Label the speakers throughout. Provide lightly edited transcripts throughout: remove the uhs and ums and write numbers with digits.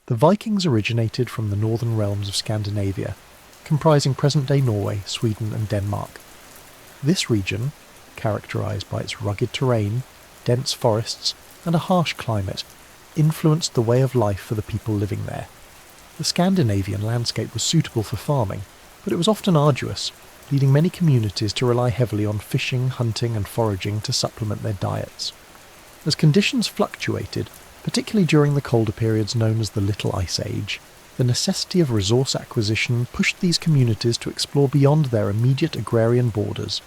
Speaker 1: The Vikings originated from the northern realms of Scandinavia, comprising present-day Norway, Sweden and Denmark. This region, characterised by its rugged terrain, dense forests and a harsh climate, influenced the way of life for the people living there. The Scandinavian landscape was suitable for farming, but it was often arduous, leading many communities to rely heavily on fishing, hunting and foraging to supplement their diets. As conditions fluctuated, particularly during the colder periods known as the Little Ice Age, the necessity of resource acquisition pushed these communities to explore beyond their immediate agrarian borders.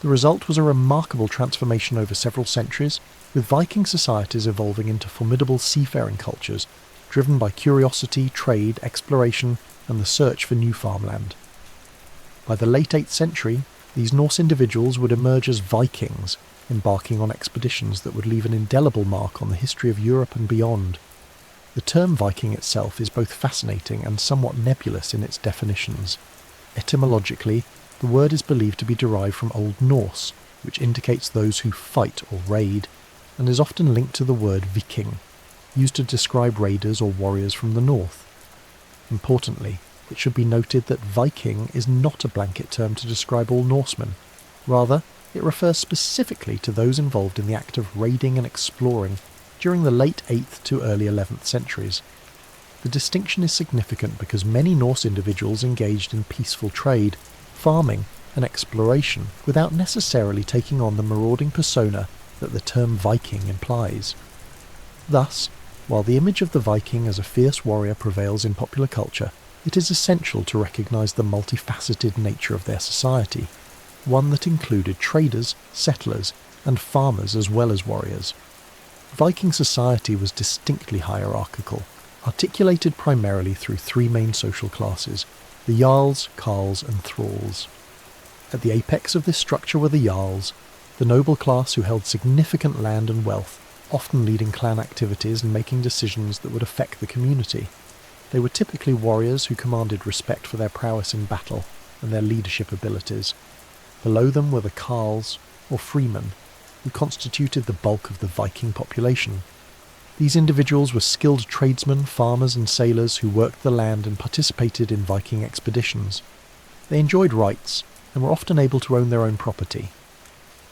Speaker 1: The result was a remarkable transformation over several centuries, with Viking societies evolving into formidable seafaring cultures, driven by curiosity, trade, exploration, and the search for new farmland. By the late 8th century, these Norse individuals would emerge as Vikings, embarking on expeditions that would leave an indelible mark on the history of Europe and beyond. The term Viking itself is both fascinating and somewhat nebulous in its definitions. Etymologically, the word is believed to be derived from Old Norse, which indicates those who fight or raid, and is often linked to the word Viking, used to describe raiders or warriors from the north. Importantly, it should be noted that Viking is not a blanket term to describe all Norsemen. Rather, it refers specifically to those involved in the act of raiding and exploring during the late 8th to early 11th centuries. The distinction is significant because many Norse individuals engaged in peaceful trade, farming and exploration without necessarily taking on the marauding persona that the term Viking implies. Thus, while the image of the Viking as a fierce warrior prevails in popular culture, it is essential to recognise the multifaceted nature of their society, one that included traders, settlers, and farmers as well as warriors. Viking society was distinctly hierarchical, articulated primarily through three main social classes: the Jarls, Carls, and Thralls. At the apex of this structure were the Jarls, the noble class who held significant land and wealth, often leading clan activities and making decisions that would affect the community. They were typically warriors who commanded respect for their prowess in battle and their leadership abilities. Below them were the Carls, or freemen, who constituted the bulk of the Viking population. These individuals were skilled tradesmen, farmers and sailors who worked the land and participated in Viking expeditions. They enjoyed rights and were often able to own their own property.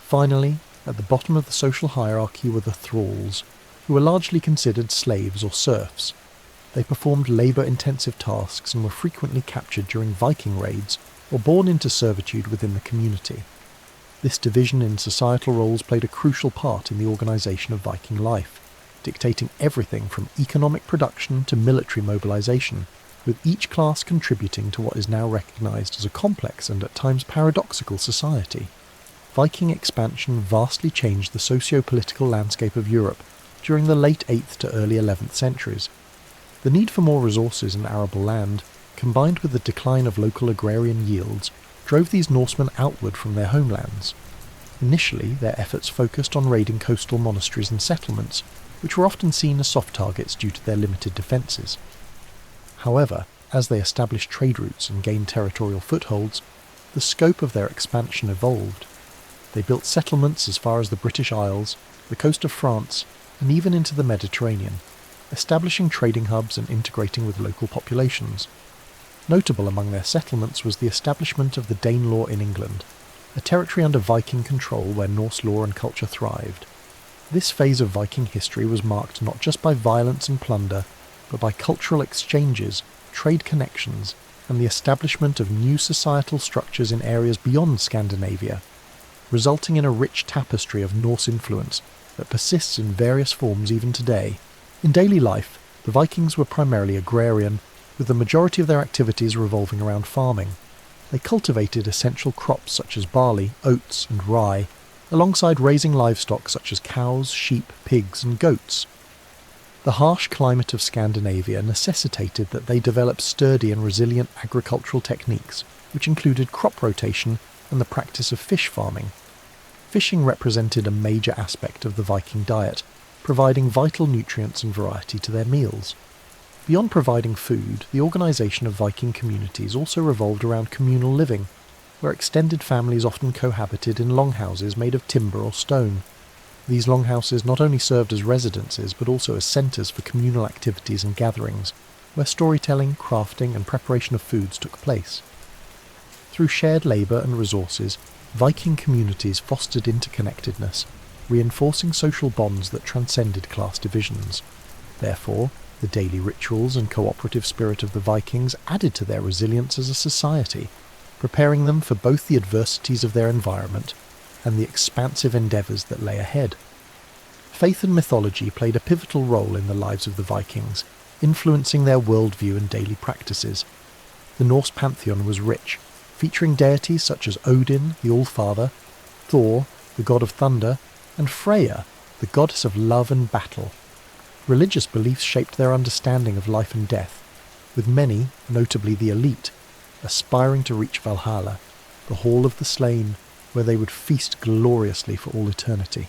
Speaker 1: Finally, at the bottom of the social hierarchy were the Thralls, who were largely considered slaves or serfs. They performed labour-intensive tasks and were frequently captured during Viking raids or born into servitude within the community. This division in societal roles played a crucial part in the organisation of Viking life, dictating everything from economic production to military mobilisation, with each class contributing to what is now recognised as a complex and at times paradoxical society. Viking expansion vastly changed the socio-political landscape of Europe during the late 8th to early 11th centuries. The need for more resources and arable land, combined with the decline of local agrarian yields, drove these Norsemen outward from their homelands. Initially, their efforts focused on raiding coastal monasteries and settlements, which were often seen as soft targets due to their limited defences. However, as they established trade routes and gained territorial footholds, the scope of their expansion evolved. They built settlements as far as the British Isles, the coast of France, and even into the Mediterranean, establishing trading hubs and integrating with local populations. Notable among their settlements was the establishment of the Danelaw in England, a territory under Viking control where Norse law and culture thrived. This phase of Viking history was marked not just by violence and plunder, but by cultural exchanges, trade connections, and the establishment of new societal structures in areas beyond Scandinavia, resulting in a rich tapestry of Norse influence that persists in various forms even today. In daily life, the Vikings were primarily agrarian, with the majority of their activities revolving around farming. They cultivated essential crops such as barley, oats, and rye, alongside raising livestock such as cows, sheep, pigs, and goats. The harsh climate of Scandinavia necessitated that they develop sturdy and resilient agricultural techniques, which included crop rotation and the practice of fish farming. Fishing represented a major aspect of the Viking diet, providing vital nutrients and variety to their meals. Beyond providing food, the organisation of Viking communities also revolved around communal living, where extended families often cohabited in longhouses made of timber or stone. These longhouses not only served as residences but also as centres for communal activities and gatherings, where storytelling, crafting and preparation of foods took place. Through shared labour and resources, Viking communities fostered interconnectedness, reinforcing social bonds that transcended class divisions. Therefore, the daily rituals and cooperative spirit of the Vikings added to their resilience as a society, preparing them for both the adversities of their environment and the expansive endeavours that lay ahead. Faith and mythology played a pivotal role in the lives of the Vikings, influencing their worldview and daily practices. The Norse pantheon was rich, featuring deities such as Odin, the All-Father, Thor, the god of thunder, and Freya, the goddess of love and battle. Religious beliefs shaped their understanding of life and death, with many, notably the elite, aspiring to reach Valhalla, the hall of the slain, where they would feast gloriously for all eternity.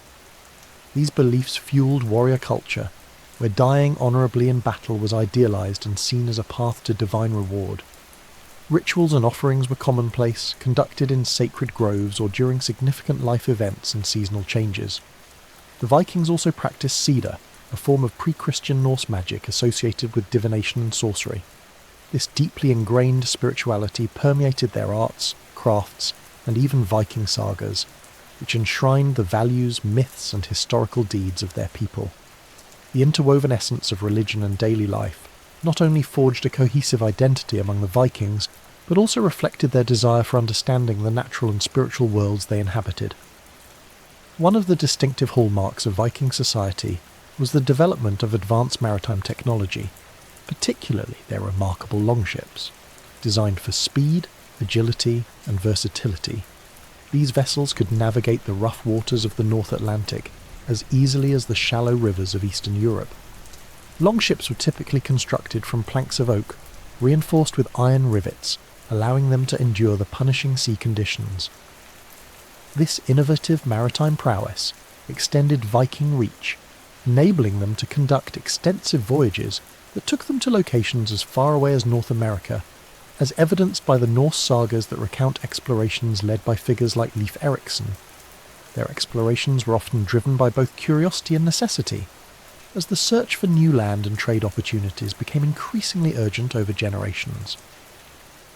Speaker 1: These beliefs fueled warrior culture, where dying honourably in battle was idealised and seen as a path to divine reward. Rituals and offerings were commonplace, conducted in sacred groves or during significant life events and seasonal changes. The Vikings also practiced Sida, a form of pre-Christian Norse magic associated with divination and sorcery. This deeply ingrained spirituality permeated their arts, crafts, and even Viking sagas, which enshrined the values, myths, and historical deeds of their people. The interwoven essence of religion and daily life not only forged a cohesive identity among the Vikings, but also reflected their desire for understanding the natural and spiritual worlds they inhabited. One of the distinctive hallmarks of Viking society was the development of advanced maritime technology, particularly their remarkable longships, designed for speed, agility, and versatility. These vessels could navigate the rough waters of the North Atlantic as easily as the shallow rivers of Eastern Europe. Longships were typically constructed from planks of oak, reinforced with iron rivets, allowing them to endure the punishing sea conditions. This innovative maritime prowess extended Viking reach, enabling them to conduct extensive voyages that took them to locations as far away as North America, as evidenced by the Norse sagas that recount explorations led by figures like Leif Erikson. Their explorations were often driven by both curiosity and necessity, as the search for new land and trade opportunities became increasingly urgent over generations.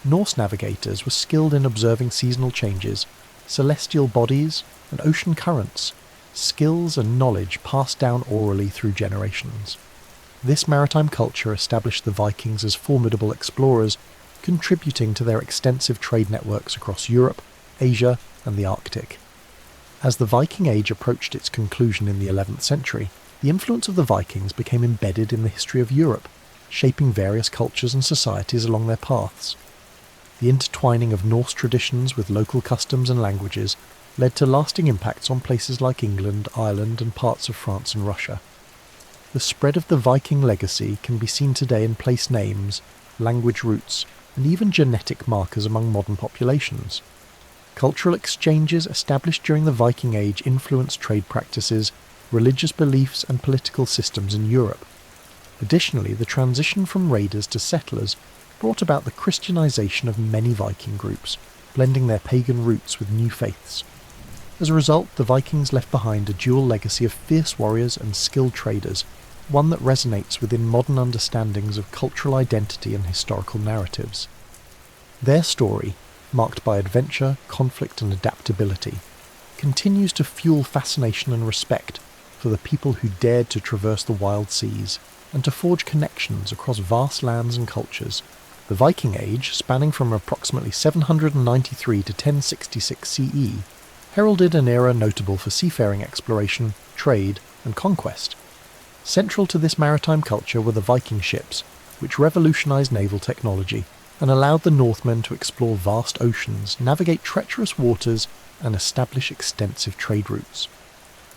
Speaker 1: Norse navigators were skilled in observing seasonal changes, celestial bodies, and ocean currents, skills and knowledge passed down orally through generations. This maritime culture established the Vikings as formidable explorers, contributing to their extensive trade networks across Europe, Asia, and the Arctic. As the Viking Age approached its conclusion in the 11th century, the influence of the Vikings became embedded in the history of Europe, shaping various cultures and societies along their paths. The intertwining of Norse traditions with local customs and languages led to lasting impacts on places like England, Ireland, and parts of France and Russia. The spread of the Viking legacy can be seen today in place names, language roots, and even genetic markers among modern populations. Cultural exchanges established during the Viking Age influenced trade practices, religious beliefs, and political systems in Europe. Additionally, the transition from raiders to settlers brought about the Christianization of many Viking groups, blending their pagan roots with new faiths. As a result, the Vikings left behind a dual legacy of fierce warriors and skilled traders, one that resonates within modern understandings of cultural identity and historical narratives. Their story, marked by adventure, conflict, and adaptability, continues to fuel fascination and respect for the people who dared to traverse the wild seas and to forge connections across vast lands and cultures. The Viking Age, spanning from approximately 793 to 1066 CE, heralded an era notable for seafaring exploration, trade, and conquest. Central to this maritime culture were the Viking ships, which revolutionized naval technology and allowed the Northmen to explore vast oceans, navigate treacherous waters, and establish extensive trade routes.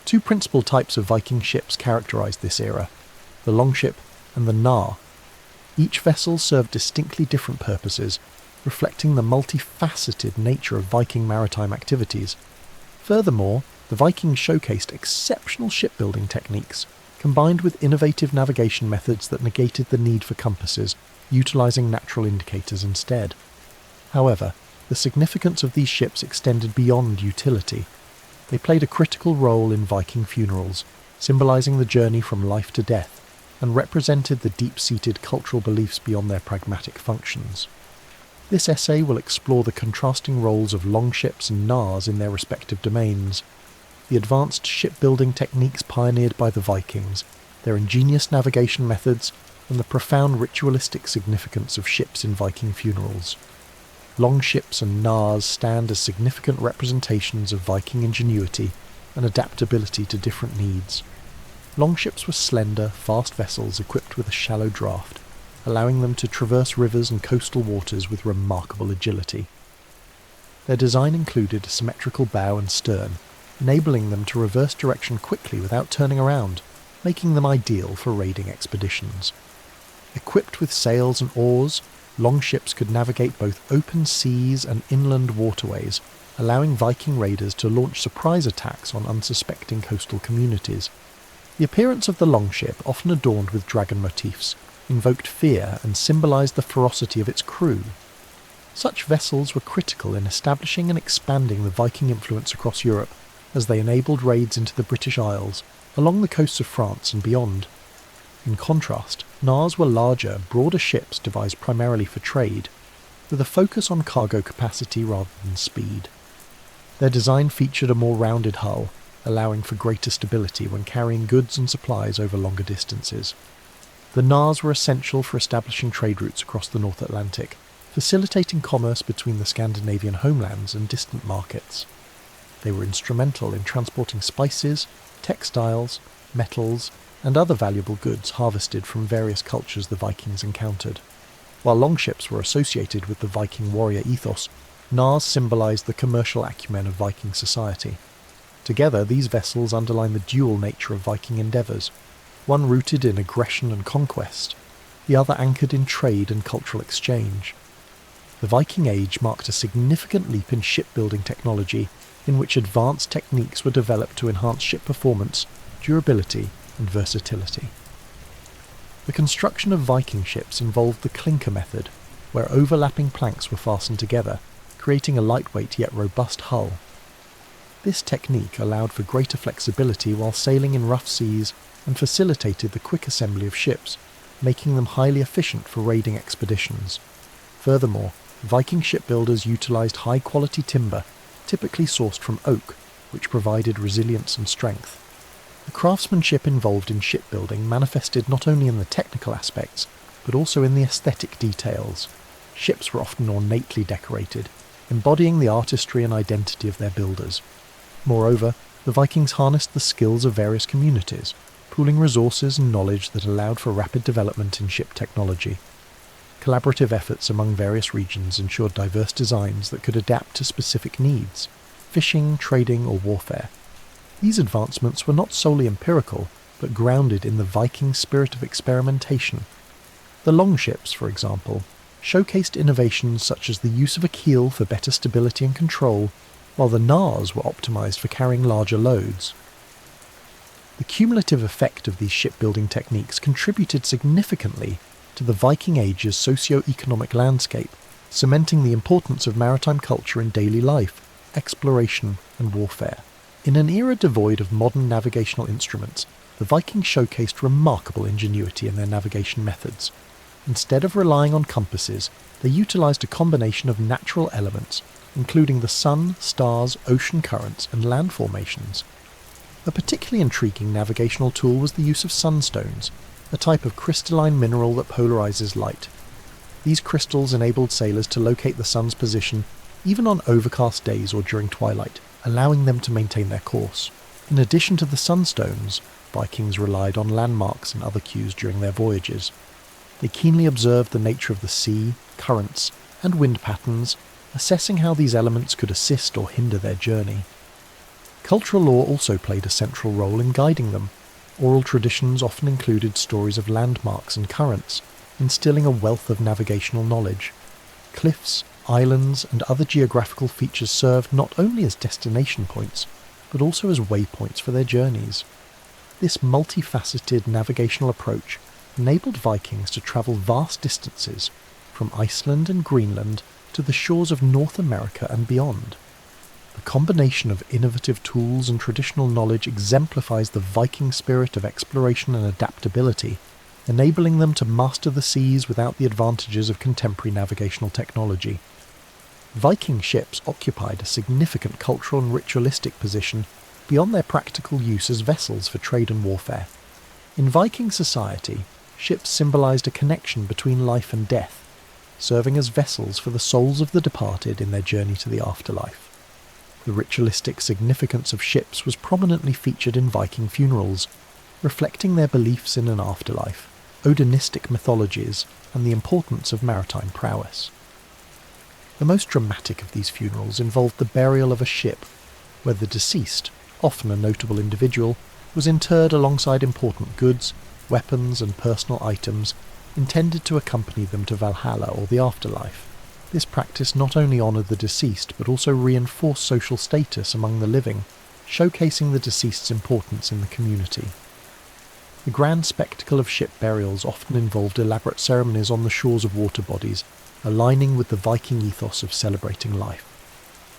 Speaker 1: Two principal types of Viking ships characterized this era, the longship and the gnar. Each vessel served distinctly different purposes, reflecting the multifaceted nature of Viking maritime activities. Furthermore, the Vikings showcased exceptional shipbuilding techniques, combined with innovative navigation methods that negated the need for compasses, utilizing natural indicators instead. However, the significance of these ships extended beyond utility. They played a critical role in Viking funerals, symbolising the journey from life to death, and represented the deep-seated cultural beliefs beyond their pragmatic functions. This essay will explore the contrasting roles of longships and gnars in their respective domains, the advanced shipbuilding techniques pioneered by the Vikings, their ingenious navigation methods, and the profound ritualistic significance of ships in Viking funerals. Longships and gnars stand as significant representations of Viking ingenuity and adaptability to different needs. Longships were slender, fast vessels equipped with a shallow draft, allowing them to traverse rivers and coastal waters with remarkable agility. Their design included a symmetrical bow and stern, enabling them to reverse direction quickly without turning around, making them ideal for raiding expeditions. Equipped with sails and oars, longships could navigate both open seas and inland waterways, allowing Viking raiders to launch surprise attacks on unsuspecting coastal communities. The appearance of the longship, often adorned with dragon motifs, invoked fear and symbolised the ferocity of its crew. Such vessels were critical in establishing and expanding the Viking influence across Europe, as they enabled raids into the British Isles, along the coasts of France and beyond. In contrast, gnars were larger, broader ships devised primarily for trade, with a focus on cargo capacity rather than speed. Their design featured a more rounded hull, allowing for greater stability when carrying goods and supplies over longer distances. The gnars were essential for establishing trade routes across the North Atlantic, facilitating commerce between the Scandinavian homelands and distant markets. They were instrumental in transporting spices, textiles, metals, and other valuable goods harvested from various cultures the Vikings encountered. While longships were associated with the Viking warrior ethos, gnars symbolised the commercial acumen of Viking society. Together, these vessels underline the dual nature of Viking endeavours, one rooted in aggression and conquest, the other anchored in trade and cultural exchange. The Viking Age marked a significant leap in shipbuilding technology, in which advanced techniques were developed to enhance ship performance, durability, and versatility. The construction of Viking ships involved the clinker method, where overlapping planks were fastened together, creating a lightweight yet robust hull. This technique allowed for greater flexibility while sailing in rough seas and facilitated the quick assembly of ships, making them highly efficient for raiding expeditions. Furthermore, Viking shipbuilders utilised high-quality timber, typically sourced from oak, which provided resilience and strength. The craftsmanship involved in shipbuilding manifested not only in the technical aspects, but also in the aesthetic details. Ships were often ornately decorated, embodying the artistry and identity of their builders. Moreover, the Vikings harnessed the skills of various communities, pooling resources and knowledge that allowed for rapid development in ship technology. Collaborative efforts among various regions ensured diverse designs that could adapt to specific needs, fishing, trading, or warfare. These advancements were not solely empirical, but grounded in the Viking spirit of experimentation. The longships, for example, showcased innovations such as the use of a keel for better stability and control, while the gnars were optimized for carrying larger loads. The cumulative effect of these shipbuilding techniques contributed significantly to the Viking Age's socio-economic landscape, cementing the importance of maritime culture in daily life, exploration, and warfare. In an era devoid of modern navigational instruments, the Vikings showcased remarkable ingenuity in their navigation methods. Instead of relying on compasses, they utilised a combination of natural elements, including the sun, stars, ocean currents, and land formations. A particularly intriguing navigational tool was the use of sunstones, a type of crystalline mineral that polarizes light. These crystals enabled sailors to locate the sun's position even on overcast days or during twilight, allowing them to maintain their course. In addition to the sunstones, Vikings relied on landmarks and other cues during their voyages. They keenly observed the nature of the sea, currents, and wind patterns, assessing how these elements could assist or hinder their journey. Cultural lore also played a central role in guiding them. Oral traditions often included stories of landmarks and currents, instilling a wealth of navigational knowledge. Cliffs, islands, and other geographical features served not only as destination points, but also as waypoints for their journeys. This multifaceted navigational approach enabled Vikings to travel vast distances, from Iceland and Greenland to the shores of North America and beyond. The combination of innovative tools and traditional knowledge exemplifies the Viking spirit of exploration and adaptability, enabling them to master the seas without the advantages of contemporary navigational technology. Viking ships occupied a significant cultural and ritualistic position beyond their practical use as vessels for trade and warfare. In Viking society, ships symbolised a connection between life and death, serving as vessels for the souls of the departed in their journey to the afterlife. The ritualistic significance of ships was prominently featured in Viking funerals, reflecting their beliefs in an afterlife, Odinistic mythologies, and the importance of maritime prowess. The most dramatic of these funerals involved the burial of a ship, where the deceased, often a notable individual, was interred alongside important goods, weapons and personal items intended to accompany them to Valhalla or the afterlife. This practice not only honoured the deceased but also reinforced social status among the living, showcasing the deceased's importance in the community. The grand spectacle of ship burials often involved elaborate ceremonies on the shores of water bodies, aligning with the Viking ethos of celebrating life.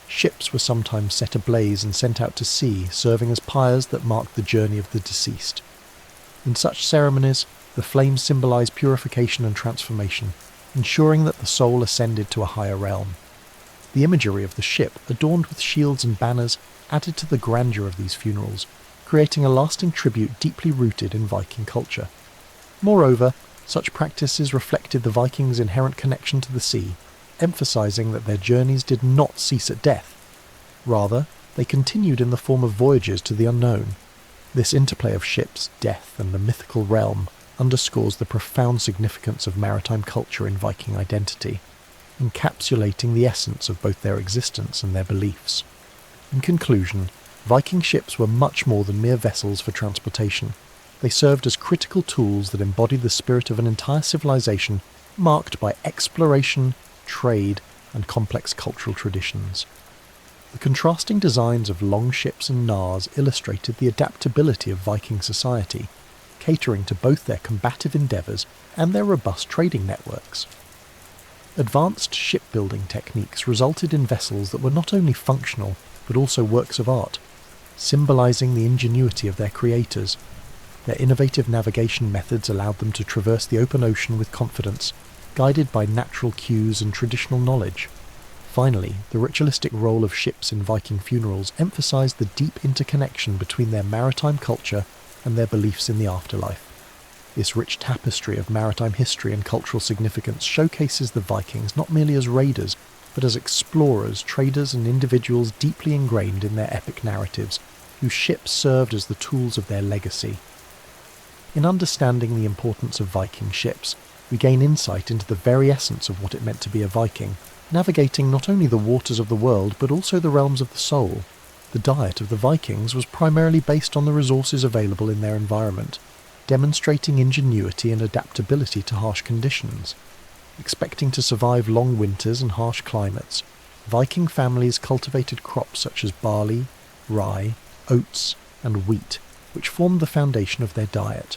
Speaker 1: Ships were sometimes set ablaze and sent out to sea, serving as pyres that marked the journey of the deceased. In such ceremonies, the flames symbolised purification and transformation, ensuring that the soul ascended to a higher realm. The imagery of the ship, adorned with shields and banners, added to the grandeur of these funerals, creating a lasting tribute deeply rooted in Viking culture. Moreover, such practices reflected the Vikings' inherent connection to the sea, emphasising that their journeys did not cease at death. Rather, they continued in the form of voyages to the unknown. This interplay of ships, death, and the mythical realm underscores the profound significance of maritime culture in Viking identity, encapsulating the essence of both their existence and their beliefs. In conclusion, Viking ships were much more than mere vessels for transportation. They served as critical tools that embodied the spirit of an entire civilization marked by exploration, trade, and complex cultural traditions. The contrasting designs of longships and knars illustrated the adaptability of Viking society, catering to both their combative endeavours and their robust trading networks. Advanced shipbuilding techniques resulted in vessels that were not only functional but also works of art, symbolising the ingenuity of their creators. Their innovative navigation methods allowed them to traverse the open ocean with confidence, guided by natural cues and traditional knowledge. Finally, the ritualistic role of ships in Viking funerals emphasised the deep interconnection between their maritime culture and their beliefs in the afterlife. This rich tapestry of maritime history and cultural significance showcases the Vikings not merely as raiders, but as explorers, traders, and individuals deeply ingrained in their epic narratives, whose ships served as the tools of their legacy. In understanding the importance of Viking ships, we gain insight into the very essence of what it meant to be a Viking, navigating not only the waters of the world but also the realms of the soul. The diet of the Vikings was primarily based on the resources available in their environment, demonstrating ingenuity and adaptability to harsh conditions. Expecting to survive long winters and harsh climates, Viking families cultivated crops such as barley, rye, oats, and wheat, which formed the foundation of their diet.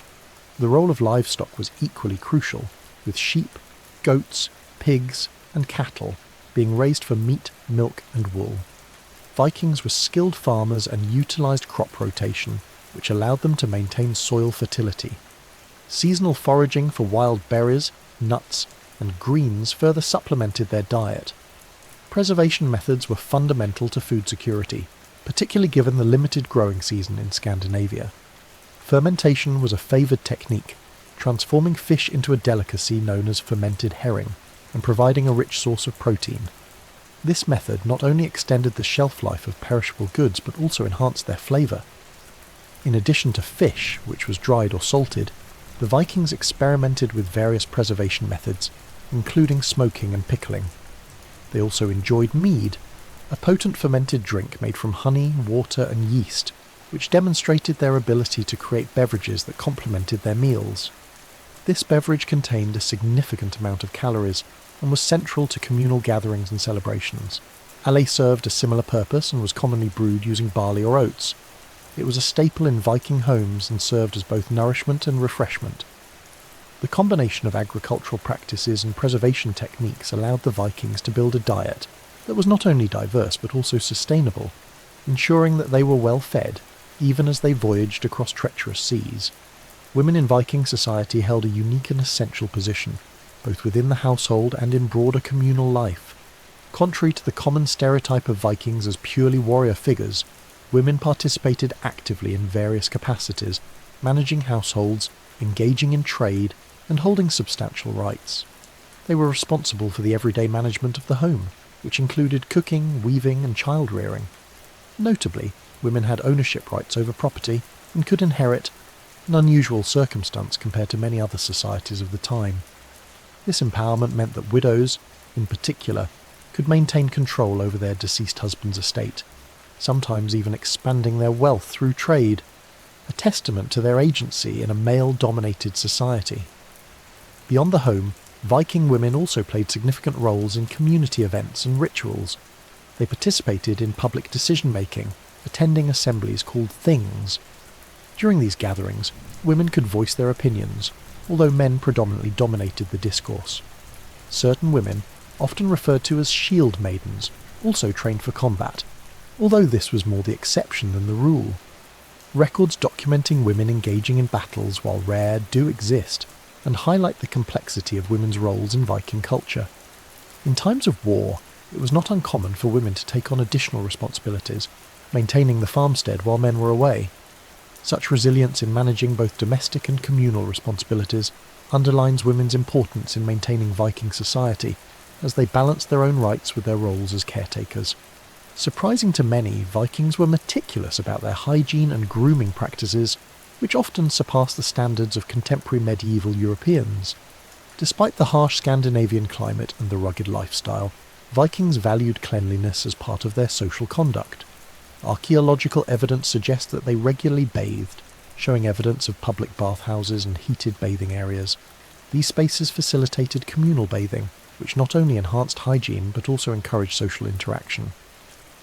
Speaker 1: The role of livestock was equally crucial, with sheep, goats, pigs, and cattle being raised for meat, milk, and wool. Vikings were skilled farmers and utilised crop rotation, which allowed them to maintain soil fertility. Seasonal foraging for wild berries, nuts, and greens further supplemented their diet. Preservation methods were fundamental to food security, particularly given the limited growing season in Scandinavia. Fermentation was a favoured technique, transforming fish into a delicacy known as fermented herring, and providing a rich source of protein. This method not only extended the shelf life of perishable goods but also enhanced their flavour. In addition to fish, which was dried or salted, the Vikings experimented with various preservation methods, including smoking and pickling. They also enjoyed mead, a potent fermented drink made from honey, water, and yeast, which demonstrated their ability to create beverages that complemented their meals. This beverage contained a significant amount of calories and was central to communal gatherings and celebrations. Ale served a similar purpose and was commonly brewed using barley or oats. It was a staple in Viking homes and served as both nourishment and refreshment. The combination of agricultural practices and preservation techniques allowed the Vikings to build a diet that was not only diverse but also sustainable, ensuring that they were well fed, even as they voyaged across treacherous seas. Women in Viking society held a unique and essential position, both within the household and in broader communal life. Contrary to the common stereotype of Vikings as purely warrior figures, women participated actively in various capacities, managing households, engaging in trade, and holding substantial rights. They were responsible for the everyday management of the home, which included cooking, weaving, and child-rearing. Notably, women had ownership rights over property and could inherit, an unusual circumstance compared to many other societies of the time. This empowerment meant that widows, in particular, could maintain control over their deceased husband's estate, sometimes even expanding their wealth through trade, a testament to their agency in a male-dominated society. Beyond the home, Viking women also played significant roles in community events and rituals. They participated in public decision-making, attending assemblies called things. During these gatherings, women could voice their opinions, although men predominantly dominated the discourse. Certain women, often referred to as shield maidens, also trained for combat, although this was more the exception than the rule. Records documenting women engaging in battles, while rare, do exist, and highlight the complexity of women's roles in Viking culture. In times of war, it was not uncommon for women to take on additional responsibilities, maintaining the farmstead while men were away. Such resilience in managing both domestic and communal responsibilities underlines women's importance in maintaining Viking society, as they balanced their own rights with their roles as caretakers. Surprising to many, Vikings were meticulous about their hygiene and grooming practices, which often surpassed the standards of contemporary medieval Europeans. Despite the harsh Scandinavian climate and the rugged lifestyle, Vikings valued cleanliness as part of their social conduct. Archaeological evidence suggests that they regularly bathed, showing evidence of public bathhouses and heated bathing areas. These spaces facilitated communal bathing, which not only enhanced hygiene but also encouraged social interaction.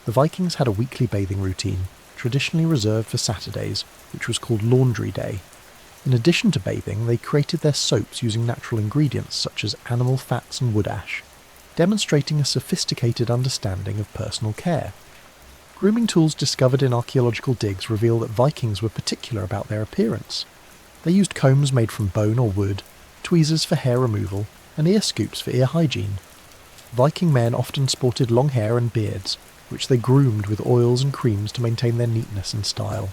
Speaker 1: The Vikings had a weekly bathing routine, traditionally reserved for Saturdays, which was called Laundry Day. In addition to bathing, they created their soaps using natural ingredients such as animal fats and wood ash, demonstrating a sophisticated understanding of personal care. Grooming tools discovered in archaeological digs reveal that Vikings were particular about their appearance. They used combs made from bone or wood, tweezers for hair removal, and ear scoops for ear hygiene. Viking men often sported long hair and beards, which they groomed with oils and creams to maintain their neatness and style.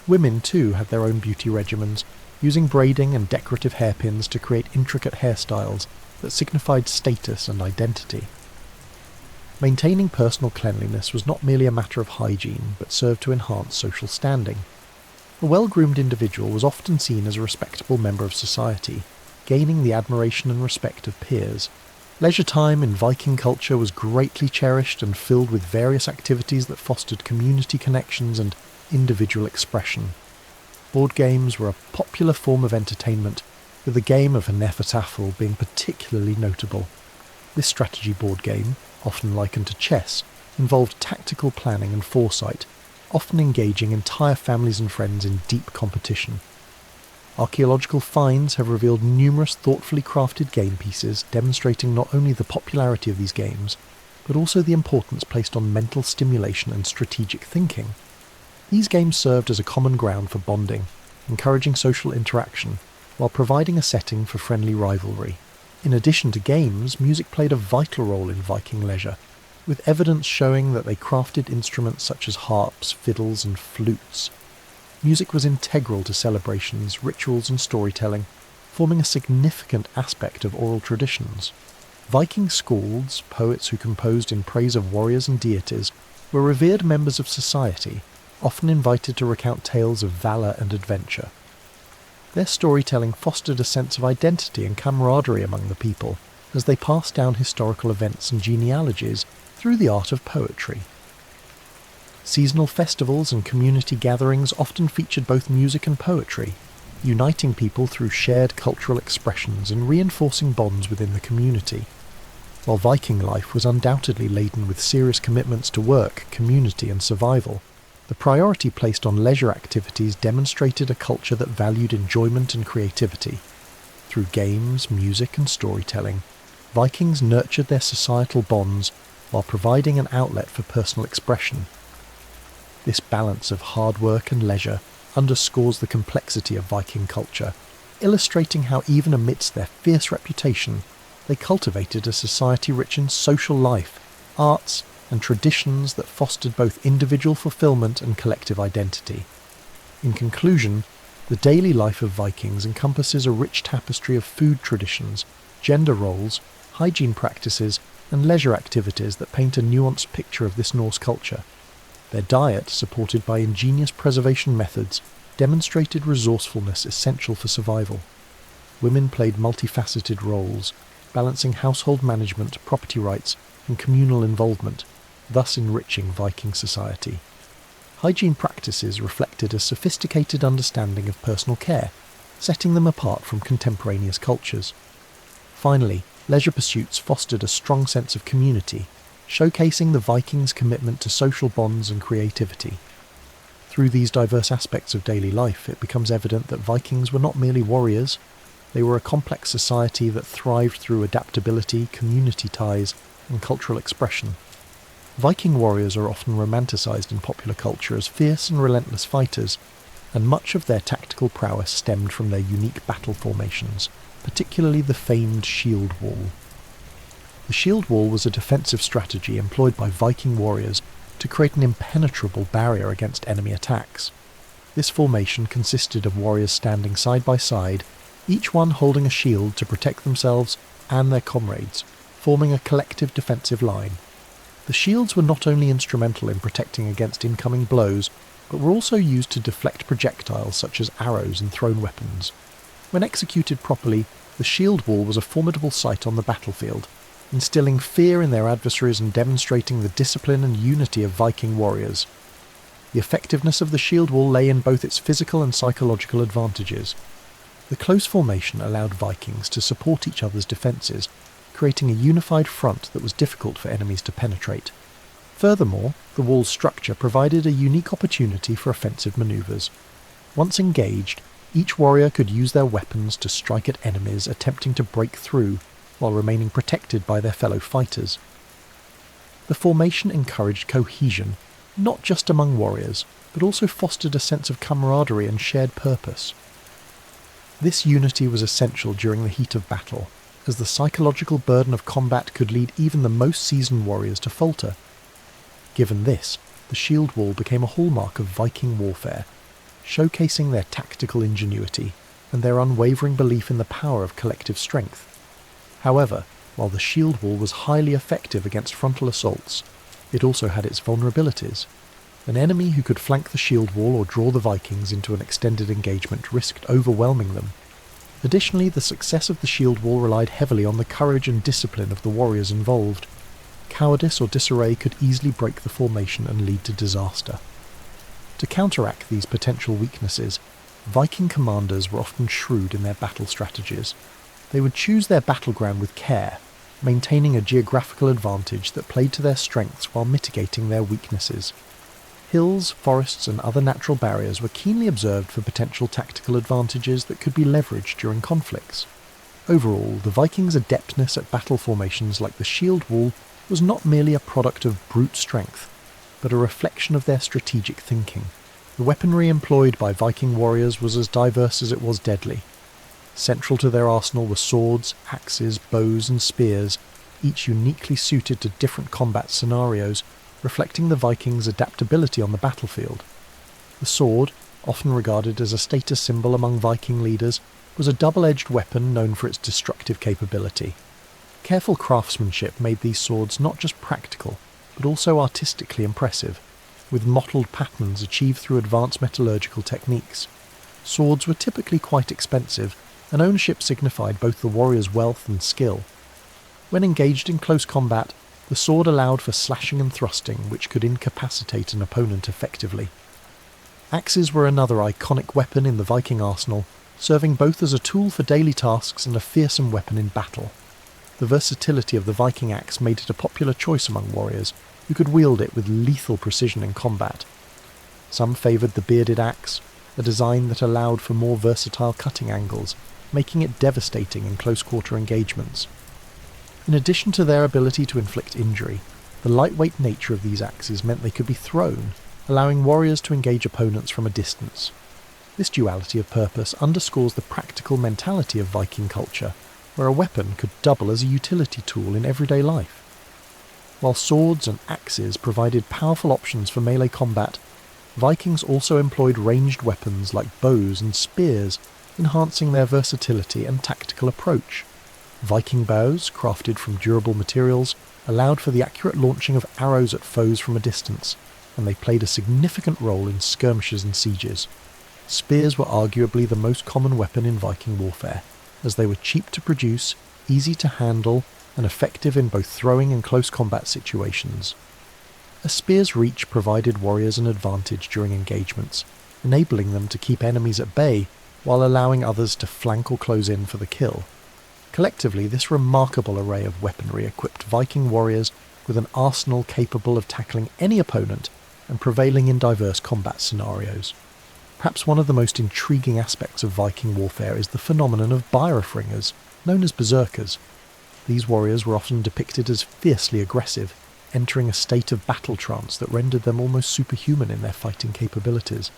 Speaker 1: Women, too, had their own beauty regimens, using braiding and decorative hairpins to create intricate hairstyles that signified status and identity. Maintaining personal cleanliness was not merely a matter of hygiene, but served to enhance social standing. A well-groomed individual was often seen as a respectable member of society, gaining the admiration and respect of peers. Leisure time in Viking culture was greatly cherished and filled with various activities that fostered community connections and individual expression. Board games were a popular form of entertainment, with the game of Hnefatafl being particularly notable. This strategy board game, often likened to chess, involved tactical planning and foresight, often engaging entire families and friends in deep competition. Archaeological finds have revealed numerous thoughtfully crafted game pieces demonstrating not only the popularity of these games, but also the importance placed on mental stimulation and strategic thinking. These games served as a common ground for bonding, encouraging social interaction, while providing a setting for friendly rivalry. In addition to games, music played a vital role in Viking leisure, with evidence showing that they crafted instruments such as harps, fiddles, and flutes. Music was integral to celebrations, rituals, and storytelling, forming a significant aspect of oral traditions. Viking skalds, poets who composed in praise of warriors and deities, were revered members of society, often invited to recount tales of valour and adventure. Their storytelling fostered a sense of identity and camaraderie among the people, as they passed down historical events and genealogies through the art of poetry. Seasonal festivals and community gatherings often featured both music and poetry, uniting people through shared cultural expressions and reinforcing bonds within the community. While Viking life was undoubtedly laden with serious commitments to work, community, and survival, the priority placed on leisure activities demonstrated a culture that valued enjoyment and creativity. Through games, music, and storytelling, Vikings nurtured their societal bonds, while providing an outlet for personal expression. This balance of hard work and leisure underscores the complexity of Viking culture, illustrating how even amidst their fierce reputation, they cultivated a society rich in social life, arts, and traditions that fostered both individual fulfillment and collective identity. In conclusion, the daily life of Vikings encompasses a rich tapestry of food traditions, gender roles, hygiene practices, and leisure activities that paint a nuanced picture of this Norse culture. Their diet, supported by ingenious preservation methods, demonstrated resourcefulness essential for survival. Women played multifaceted roles, balancing household management, property rights, and communal involvement, thus enriching Viking society. Hygiene practices reflected a sophisticated understanding of personal care, setting them apart from contemporaneous cultures. Finally, leisure pursuits fostered a strong sense of community, showcasing the Vikings' commitment to social bonds and creativity. Through these diverse aspects of daily life, it becomes evident that Vikings were not merely warriors. They were a complex society that thrived through adaptability, community ties, and cultural expression. Viking warriors are often romanticised in popular culture as fierce and relentless fighters, and much of their tactical prowess stemmed from their unique battle formations, particularly the famed shield wall. The shield wall was a defensive strategy employed by Viking warriors to create an impenetrable barrier against enemy attacks. This formation consisted of warriors standing side by side, each one holding a shield to protect themselves and their comrades, forming a collective defensive line. The shields were not only instrumental in protecting against incoming blows, but were also used to deflect projectiles such as arrows and thrown weapons. When executed properly, the shield wall was a formidable sight on the battlefield, instilling fear in their adversaries and demonstrating the discipline and unity of Viking warriors. The effectiveness of the shield wall lay in both its physical and psychological advantages. The close formation allowed Vikings to support each other's defences, creating a unified front that was difficult for enemies to penetrate. Furthermore, the wall's structure provided a unique opportunity for offensive manoeuvres. Once engaged, each warrior could use their weapons to strike at enemies attempting to break through, while remaining protected by their fellow fighters. The formation encouraged cohesion, not just among warriors, but also fostered a sense of camaraderie and shared purpose. This unity was essential during the heat of battle, as the psychological burden of combat could lead even the most seasoned warriors to falter. Given this, the shield wall became a hallmark of Viking warfare, showcasing their tactical ingenuity and their unwavering belief in the power of collective strength. However, while the shield wall was highly effective against frontal assaults, it also had its vulnerabilities. An enemy who could flank the shield wall or draw the Vikings into an extended engagement risked overwhelming them. Additionally, the success of the shield wall relied heavily on the courage and discipline of the warriors involved. Cowardice or disarray could easily break the formation and lead to disaster. To counteract these potential weaknesses, Viking commanders were often shrewd in their battle strategies. They would choose their battleground with care, maintaining a geographical advantage that played to their strengths while mitigating their weaknesses. Hills, forests, and other natural barriers were keenly observed for potential tactical advantages that could be leveraged during conflicts. Overall, the Vikings' adeptness at battle formations like the shield wall was not merely a product of brute strength, but a reflection of their strategic thinking. The weaponry employed by Viking warriors was as diverse as it was deadly. Central to their arsenal were swords, axes, bows, and spears, each uniquely suited to different combat scenarios, reflecting the Vikings' adaptability on the battlefield. The sword, often regarded as a status symbol among Viking leaders, was a double-edged weapon known for its destructive capability. Careful craftsmanship made these swords not just practical, but also artistically impressive, with mottled patterns achieved through advanced metallurgical techniques. Swords were typically quite expensive, and ownership signified both the warrior's wealth and skill. When engaged in close combat, the sword allowed for slashing and thrusting, which could incapacitate an opponent effectively. Axes were another iconic weapon in the Viking arsenal, serving both as a tool for daily tasks and a fearsome weapon in battle. The versatility of the Viking axe made it a popular choice among warriors, who could wield it with lethal precision in combat. Some favoured the bearded axe, a design that allowed for more versatile cutting angles, making it devastating in close-quarter engagements. In addition to their ability to inflict injury, The lightweight nature of these axes meant they could be thrown, allowing warriors to engage opponents from a distance. This duality of purpose underscores the practical mentality of Viking culture, where a weapon could double as a utility tool in everyday life. While swords and axes provided powerful options for melee combat, Vikings also employed ranged weapons like bows and spears, enhancing their versatility and tactical approach. Viking bows, crafted from durable materials, allowed for the accurate launching of arrows at foes from a distance, and they played a significant role in skirmishes and sieges. Spears were arguably the most common weapon in Viking warfare, as they were cheap to produce, easy to handle, and effective in both throwing and close combat situations. A spear's reach provided warriors an advantage during engagements, enabling them to keep enemies at bay while allowing others to flank or close in for the kill. Collectively, this remarkable array of weaponry equipped Viking warriors with an arsenal capable of tackling any opponent and prevailing in diverse combat scenarios. Perhaps one of the most intriguing aspects of Viking warfare is the phenomenon of Byrefringers, known as berserkers. These warriors were often depicted as fiercely aggressive, entering a state of battle trance that rendered them almost superhuman in their fighting capabilities.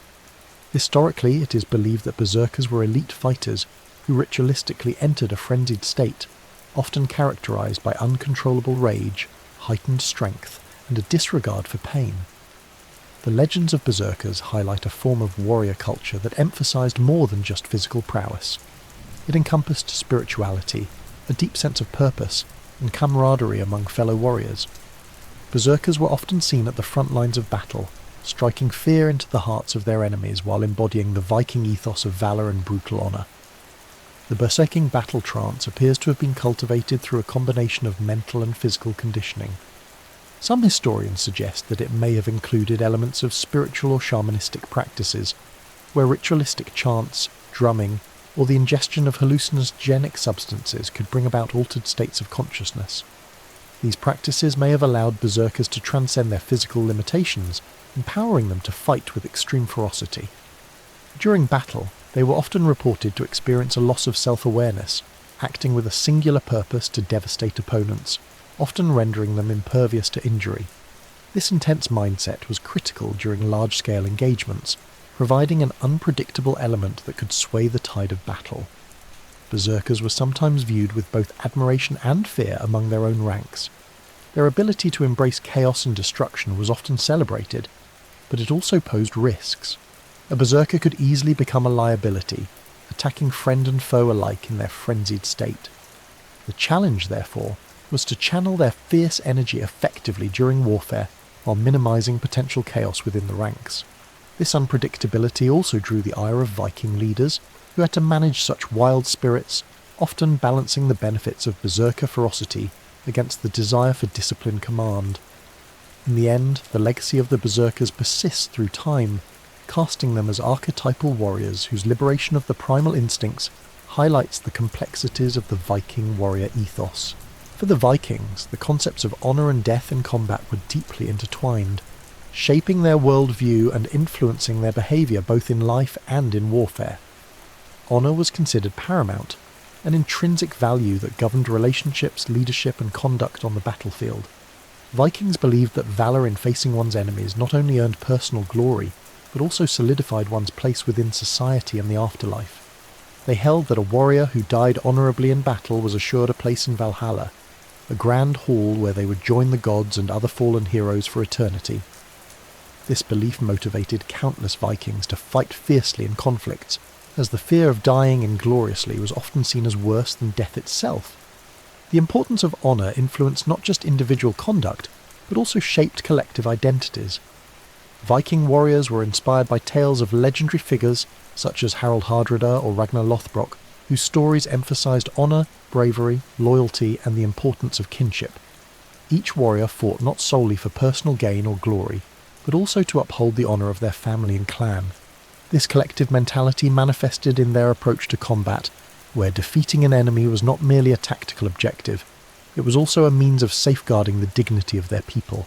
Speaker 1: Historically, it is believed that berserkers were elite fighters who ritualistically entered a frenzied state, often characterized by uncontrollable rage, heightened strength, and a disregard for pain. The legends of berserkers highlight a form of warrior culture that emphasized more than just physical prowess. It encompassed spirituality, a deep sense of purpose, and camaraderie among fellow warriors. Berserkers were often seen at the front lines of battle, striking fear into the hearts of their enemies while embodying the Viking ethos of valour and brutal honour. The berserking battle trance appears to have been cultivated through a combination of mental and physical conditioning. Some historians suggest that it may have included elements of spiritual or shamanistic practices, where ritualistic chants, drumming, or the ingestion of hallucinogenic substances could bring about altered states of consciousness. These practices may have allowed berserkers to transcend their physical limitations, empowering them to fight with extreme ferocity. During battle, they were often reported to experience a loss of self-awareness, acting with a singular purpose to devastate opponents, often rendering them impervious to injury. This intense mindset was critical during large-scale engagements, providing an unpredictable element that could sway the tide of battle. Berserkers were sometimes viewed with both admiration and fear among their own ranks. Their ability to embrace chaos and destruction was often celebrated, but it also posed risks. A berserker could easily become a liability, attacking friend and foe alike in their frenzied state. The challenge, therefore, was to channel their fierce energy effectively during warfare while minimizing potential chaos within the ranks. This unpredictability also drew the ire of Viking leaders, who had to manage such wild spirits, often balancing the benefits of berserker ferocity against the desire for disciplined command. In the end, the legacy of the berserkers persists through time, casting them as archetypal warriors whose liberation of the primal instincts highlights the complexities of the Viking warrior ethos. For the Vikings, the concepts of honour and death in combat were deeply intertwined, shaping their worldview and influencing their behaviour both in life and in warfare. Honour was considered paramount, an intrinsic value that governed relationships, leadership and conduct on the battlefield. Vikings believed that valour in facing one's enemies not only earned personal glory, but also solidified one's place within society and the afterlife. They held that a warrior who died honourably in battle was assured a place in Valhalla, a grand hall where they would join the gods and other fallen heroes for eternity. This belief motivated countless Vikings to fight fiercely in conflicts, as the fear of dying ingloriously was often seen as worse than death itself. The importance of honour influenced not just individual conduct, but also shaped collective identities. Viking warriors were inspired by tales of legendary figures such as Harald Hardrada or Ragnar Lothbrok, whose stories emphasised honour, bravery, loyalty and the importance of kinship. Each warrior fought not solely for personal gain or glory, but also to uphold the honour of their family and clan. This collective mentality manifested in their approach to combat, where defeating an enemy was not merely a tactical objective, it was also a means of safeguarding the dignity of their people.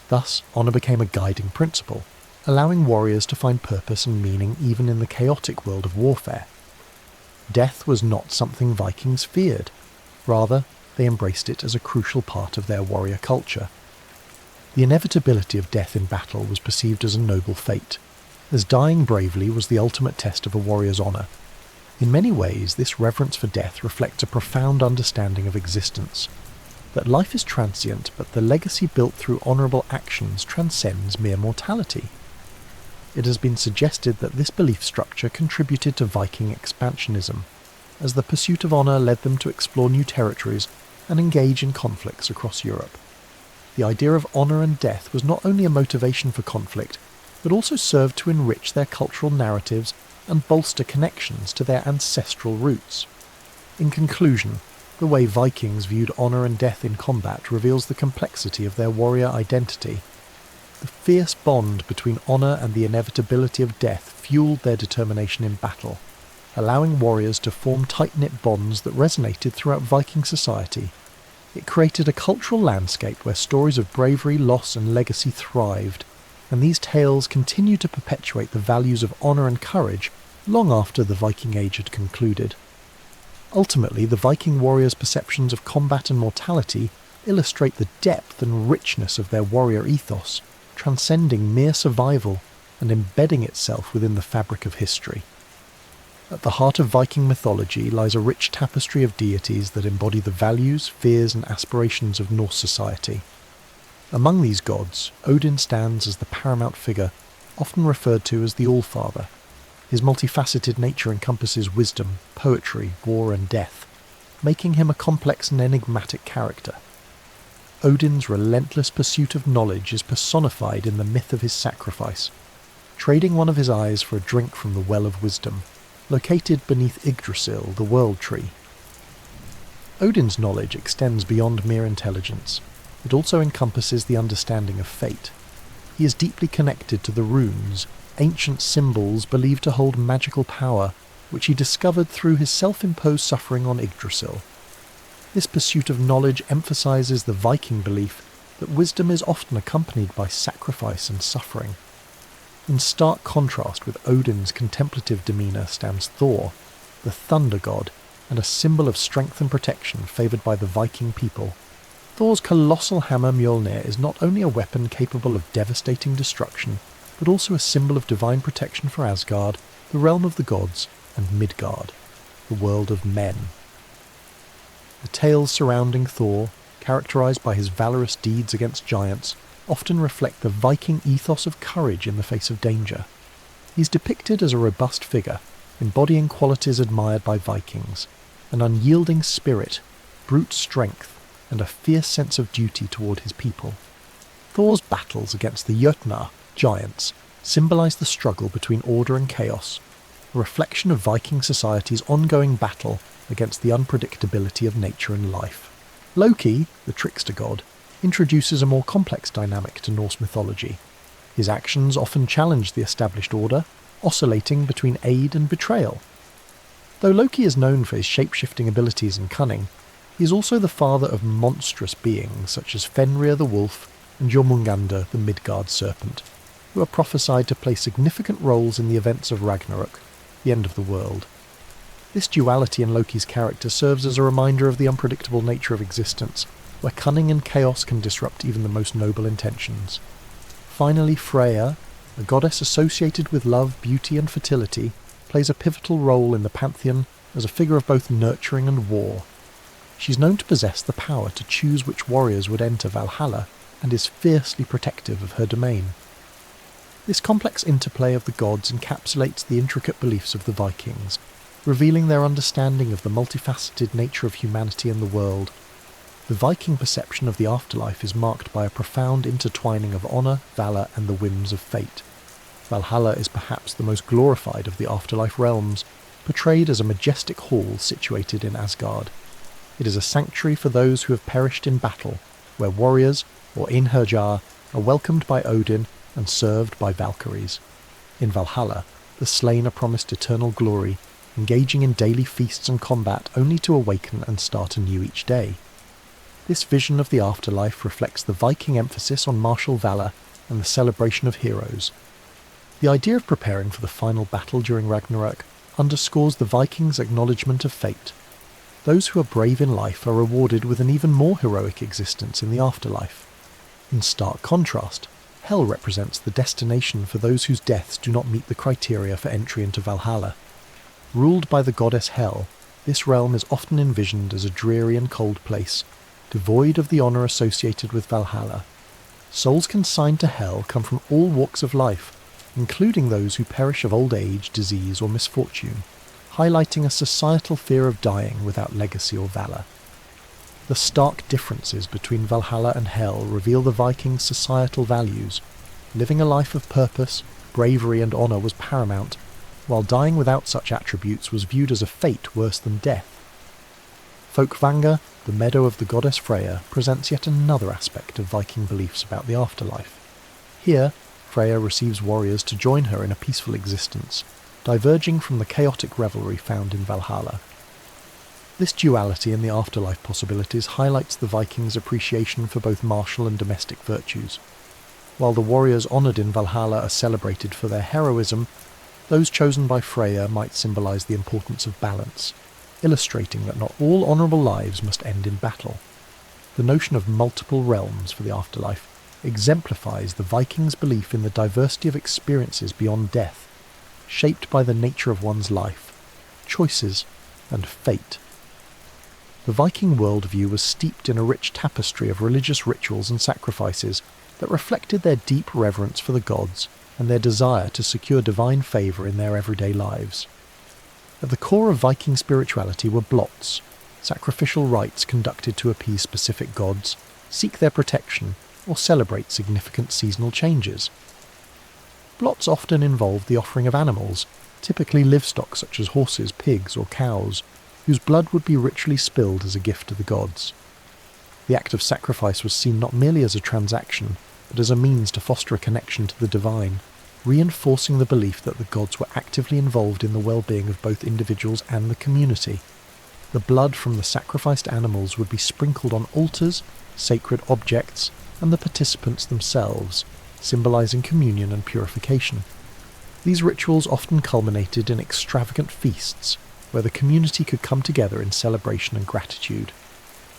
Speaker 1: Thus, honour became a guiding principle, allowing warriors to find purpose and meaning even in the chaotic world of warfare. Death was not something Vikings feared. Rather, they embraced it as a crucial part of their warrior culture. The inevitability of death in battle was perceived as a noble fate, as dying bravely was the ultimate test of a warrior's honour. In many ways, this reverence for death reflects a profound understanding of existence, that life is transient, but the legacy built through honourable actions transcends mere mortality. It has been suggested that this belief structure contributed to Viking expansionism, as the pursuit of honour led them to explore new territories and engage in conflicts across Europe. The idea of honour and death was not only a motivation for conflict, but also served to enrich their cultural narratives and bolster connections to their ancestral roots. In conclusion, the way Vikings viewed honour and death in combat reveals the complexity of their warrior identity. The fierce bond between honour and the inevitability of death fueled their determination in battle, allowing warriors to form tight-knit bonds that resonated throughout Viking society. It created a cultural landscape where stories of bravery, loss and legacy thrived, and these tales continue to perpetuate the values of honour and courage long after the Viking Age had concluded. Ultimately, the Viking warriors' perceptions of combat and mortality illustrate the depth and richness of their warrior ethos, transcending mere survival and embedding itself within the fabric of history. At the heart of Viking mythology lies a rich tapestry of deities that embody the values, fears and aspirations of Norse society. Among these gods, Odin stands as the paramount figure, often referred to as the Allfather. His multifaceted nature encompasses wisdom, poetry, war and death, making him a complex and enigmatic character. Odin's relentless pursuit of knowledge is personified in the myth of his sacrifice, trading one of his eyes for a drink from the Well of Wisdom, located beneath Yggdrasil, the World Tree. Odin's knowledge extends beyond mere intelligence. It also encompasses the understanding of fate. He is deeply connected to the runes, ancient symbols believed to hold magical power, which he discovered through his self-imposed suffering on Yggdrasil. This pursuit of knowledge emphasizes the Viking belief that wisdom is often accompanied by sacrifice and suffering. In stark contrast with Odin's contemplative demeanour stands Thor, the thunder god, and a symbol of strength and protection favoured by the Viking people. Thor's colossal hammer Mjolnir is not only a weapon capable of devastating destruction, but also a symbol of divine protection for Asgard, the realm of the gods, and Midgard, the world of men. The tales surrounding Thor, characterised by his valorous deeds against giants, often reflect the Viking ethos of courage in the face of danger. He is depicted as a robust figure, embodying qualities admired by Vikings: an unyielding spirit, brute strength, and a fierce sense of duty toward his people. Thor's battles against the Jötnar, giants, symbolise the struggle between order and chaos, a reflection of Viking society's ongoing battle against the unpredictability of nature and life. Loki, the trickster god, introduces a more complex dynamic to Norse mythology. His actions often challenge the established order, oscillating between aid and betrayal. Though Loki is known for his shape-shifting abilities and cunning, he is also the father of monstrous beings such as Fenrir the wolf and Jormungandr the Midgard serpent, who are prophesied to play significant roles in the events of Ragnarok, the end of the world. This duality in Loki's character serves as a reminder of the unpredictable nature of existence, where cunning and chaos can disrupt even the most noble intentions. Finally, Freya, a goddess associated with love, beauty and fertility, plays a pivotal role in the pantheon as a figure of both nurturing and war. She's known to possess the power to choose which warriors would enter Valhalla, and is fiercely protective of her domain. This complex interplay of the gods encapsulates the intricate beliefs of the Vikings, revealing their understanding of the multifaceted nature of humanity and the world. The Viking perception of the afterlife is marked by a profound intertwining of honour, valour and the whims of fate. Valhalla is perhaps the most glorified of the afterlife realms, portrayed as a majestic hall situated in Asgard. It is a sanctuary for those who have perished in battle, where warriors, or Einherjar, are welcomed by Odin and served by Valkyries. In Valhalla, the slain are promised eternal glory, engaging in daily feasts and combat only to awaken and start anew each day. This vision of the afterlife reflects the Viking emphasis on martial valour and the celebration of heroes. The idea of preparing for the final battle during Ragnarok underscores the Vikings' acknowledgement of fate. Those who are brave in life are rewarded with an even more heroic existence in the afterlife. In stark contrast, Hell represents the destination for those whose deaths do not meet the criteria for entry into Valhalla. Ruled by the goddess Hel, this realm is often envisioned as a dreary and cold place, devoid of the honour associated with Valhalla. Souls consigned to Hell come from all walks of life, including those who perish of old age, disease or misfortune, highlighting a societal fear of dying without legacy or valour. The stark differences between Valhalla and Hell reveal the Vikings' societal values. Living a life of purpose, bravery and honour was paramount, while dying without such attributes was viewed as a fate worse than death. Folkvanga, the meadow of the goddess Freyja, presents yet another aspect of Viking beliefs about the afterlife. Here, Freyja receives warriors to join her in a peaceful existence, diverging from the chaotic revelry found in Valhalla. This duality in the afterlife possibilities highlights the Vikings' appreciation for both martial and domestic virtues. While the warriors honoured in Valhalla are celebrated for their heroism, those chosen by Freyja might symbolise the importance of balance, illustrating that not all honourable lives must end in battle. The notion of multiple realms for the afterlife exemplifies the Vikings' belief in the diversity of experiences beyond death, shaped by the nature of one's life, choices, and fate. The Viking worldview was steeped in a rich tapestry of religious rituals and sacrifices that reflected their deep reverence for the gods and their desire to secure divine favour in their everyday lives. At the core of Viking spirituality were blots, sacrificial rites conducted to appease specific gods, seek their protection, or celebrate significant seasonal changes. Blots often involved the offering of animals, typically livestock such as horses, pigs, or cows, whose blood would be ritually spilled as a gift to the gods. The act of sacrifice was seen not merely as a transaction, but as a means to foster a connection to the divine, reinforcing the belief that the gods were actively involved in the well-being of both individuals and the community. The blood from the sacrificed animals would be sprinkled on altars, sacred objects, and the participants themselves, symbolising communion and purification. These rituals often culminated in extravagant feasts, where the community could come together in celebration and gratitude.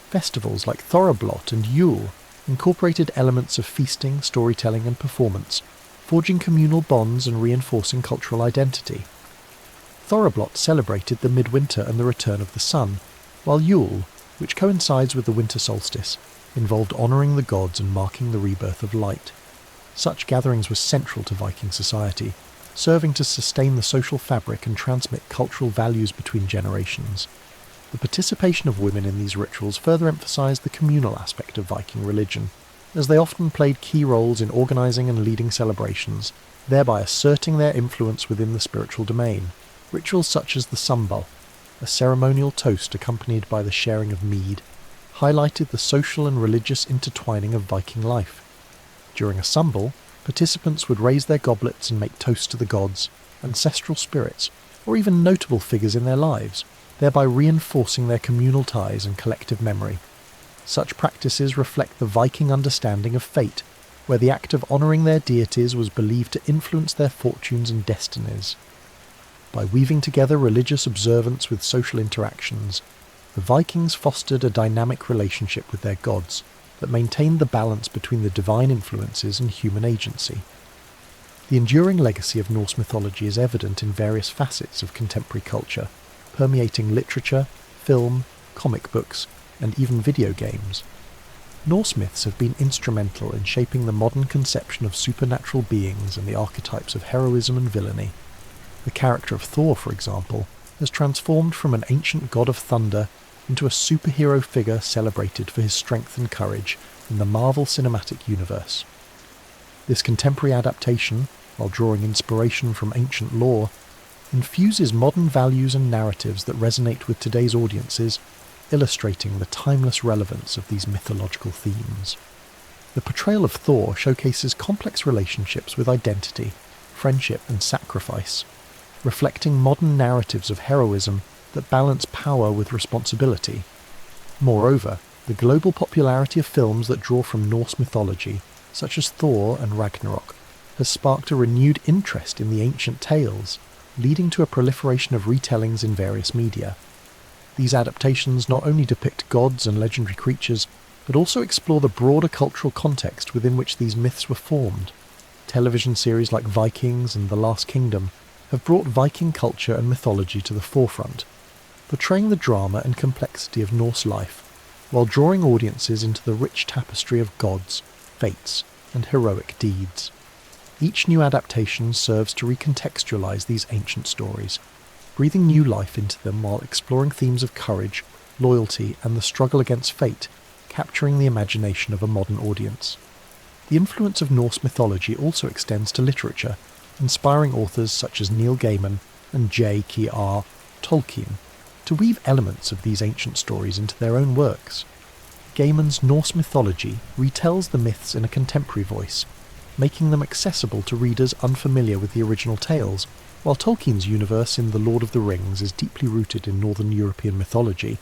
Speaker 1: Festivals like Thoroblot and Yule incorporated elements of feasting, storytelling and performance, forging communal bonds and reinforcing cultural identity. Thoroblot celebrated the midwinter and the return of the sun, while Yule, which coincides with the winter solstice, involved honouring the gods and marking the rebirth of light. Such gatherings were central to Viking society, serving to sustain the social fabric and transmit cultural values between generations. The participation of women in these rituals further emphasised the communal aspect of Viking religion, as they often played key roles in organising and leading celebrations, thereby asserting their influence within the spiritual domain. Rituals such as the Sumbal, a ceremonial toast accompanied by the sharing of mead, highlighted the social and religious intertwining of Viking life. During a Sumbal, participants would raise their goblets and make toasts to the gods, ancestral spirits, or even notable figures in their lives, thereby reinforcing their communal ties and collective memory. Such practices reflect the Viking understanding of fate, where the act of honouring their deities was believed to influence their fortunes and destinies. By weaving together religious observance with social interactions, the Vikings fostered a dynamic relationship with their gods that maintained the balance between the divine influences and human agency. The enduring legacy of Norse mythology is evident in various facets of contemporary culture, permeating literature, film, comic books, and even video games. Norse myths have been instrumental in shaping the modern conception of supernatural beings and the archetypes of heroism and villainy. The character of Thor, for example, has transformed from an ancient god of thunder into a superhero figure celebrated for his strength and courage in the Marvel Cinematic Universe. This contemporary adaptation, while drawing inspiration from ancient lore, infuses modern values and narratives that resonate with today's audiences, illustrating the timeless relevance of these mythological themes. The portrayal of Thor showcases complex relationships with identity, friendship and sacrifice, reflecting modern narratives of heroism that balance power with responsibility. Moreover, the global popularity of films that draw from Norse mythology, such as Thor and Ragnarok, has sparked a renewed interest in the ancient tales, leading to a proliferation of retellings in various media. These adaptations not only depict gods and legendary creatures, but also explore the broader cultural context within which these myths were formed. Television series like Vikings and The Last Kingdom have brought Viking culture and mythology to the forefront, portraying the drama and complexity of Norse life, while drawing audiences into the rich tapestry of gods, fates, and heroic deeds. Each new adaptation serves to recontextualise these ancient stories, breathing new life into them while exploring themes of courage, loyalty, and the struggle against fate, capturing the imagination of a modern audience. The influence of Norse mythology also extends to literature, inspiring authors such as Neil Gaiman and J.K.R. Tolkien to weave elements of these ancient stories into their own works. Gaiman's Norse mythology retells the myths in a contemporary voice, making them accessible to readers unfamiliar with the original tales, while Tolkien's universe in The Lord of the Rings is deeply rooted in Northern European mythology,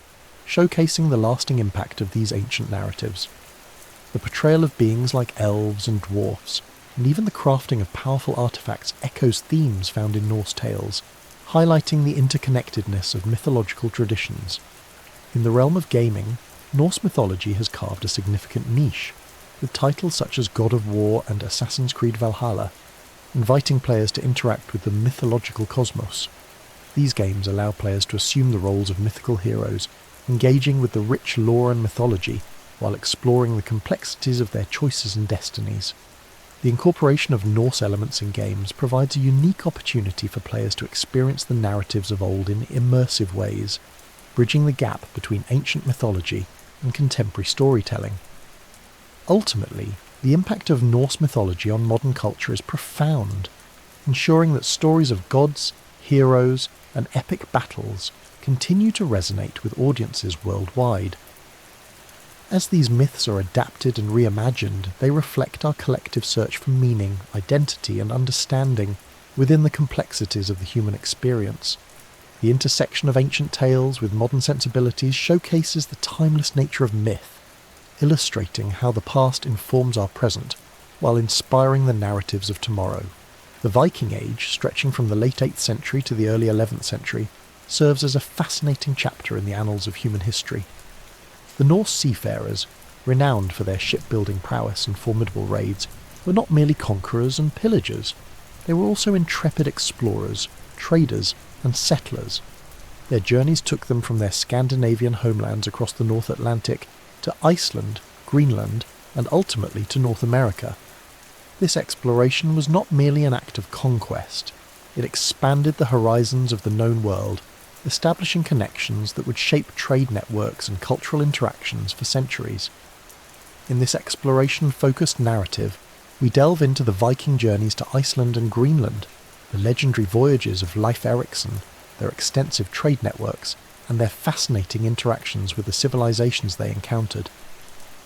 Speaker 1: showcasing the lasting impact of these ancient narratives. The portrayal of beings like elves and dwarfs, and even the crafting of powerful artefacts echoes themes found in Norse tales, highlighting the interconnectedness of mythological traditions. In the realm of gaming, Norse mythology has carved a significant niche, with titles such as God of War and Assassin's Creed Valhalla, inviting players to interact with the mythological cosmos. These games allow players to assume the roles of mythical heroes, engaging with the rich lore and mythology, while exploring the complexities of their choices and destinies. The incorporation of Norse elements in games provides a unique opportunity for players to experience the narratives of old in immersive ways, bridging the gap between ancient mythology and contemporary storytelling. Ultimately, the impact of Norse mythology on modern culture is profound, ensuring that stories of gods, heroes, and epic battles continue to resonate with audiences worldwide. As these myths are adapted and reimagined, they reflect our collective search for meaning, identity, and understanding within the complexities of the human experience. The intersection of ancient tales with modern sensibilities showcases the timeless nature of myth, illustrating how the past informs our present, while inspiring the narratives of tomorrow. The Viking Age, stretching from the late 8th century to the early 11th century, serves as a fascinating chapter in the annals of human history. The Norse seafarers, renowned for their shipbuilding prowess and formidable raids, were not merely conquerors and pillagers. They were also intrepid explorers, traders, and settlers. Their journeys took them from their Scandinavian homelands across the North Atlantic to Iceland, Greenland, and ultimately to North America. This exploration was not merely an act of conquest. It expanded the horizons of the known world, establishing connections that would shape trade networks and cultural interactions for centuries. In this exploration-focused narrative, we delve into the Viking journeys to Iceland and Greenland, the legendary voyages of Leif Erikson, their extensive trade networks, and their fascinating interactions with the civilizations they encountered.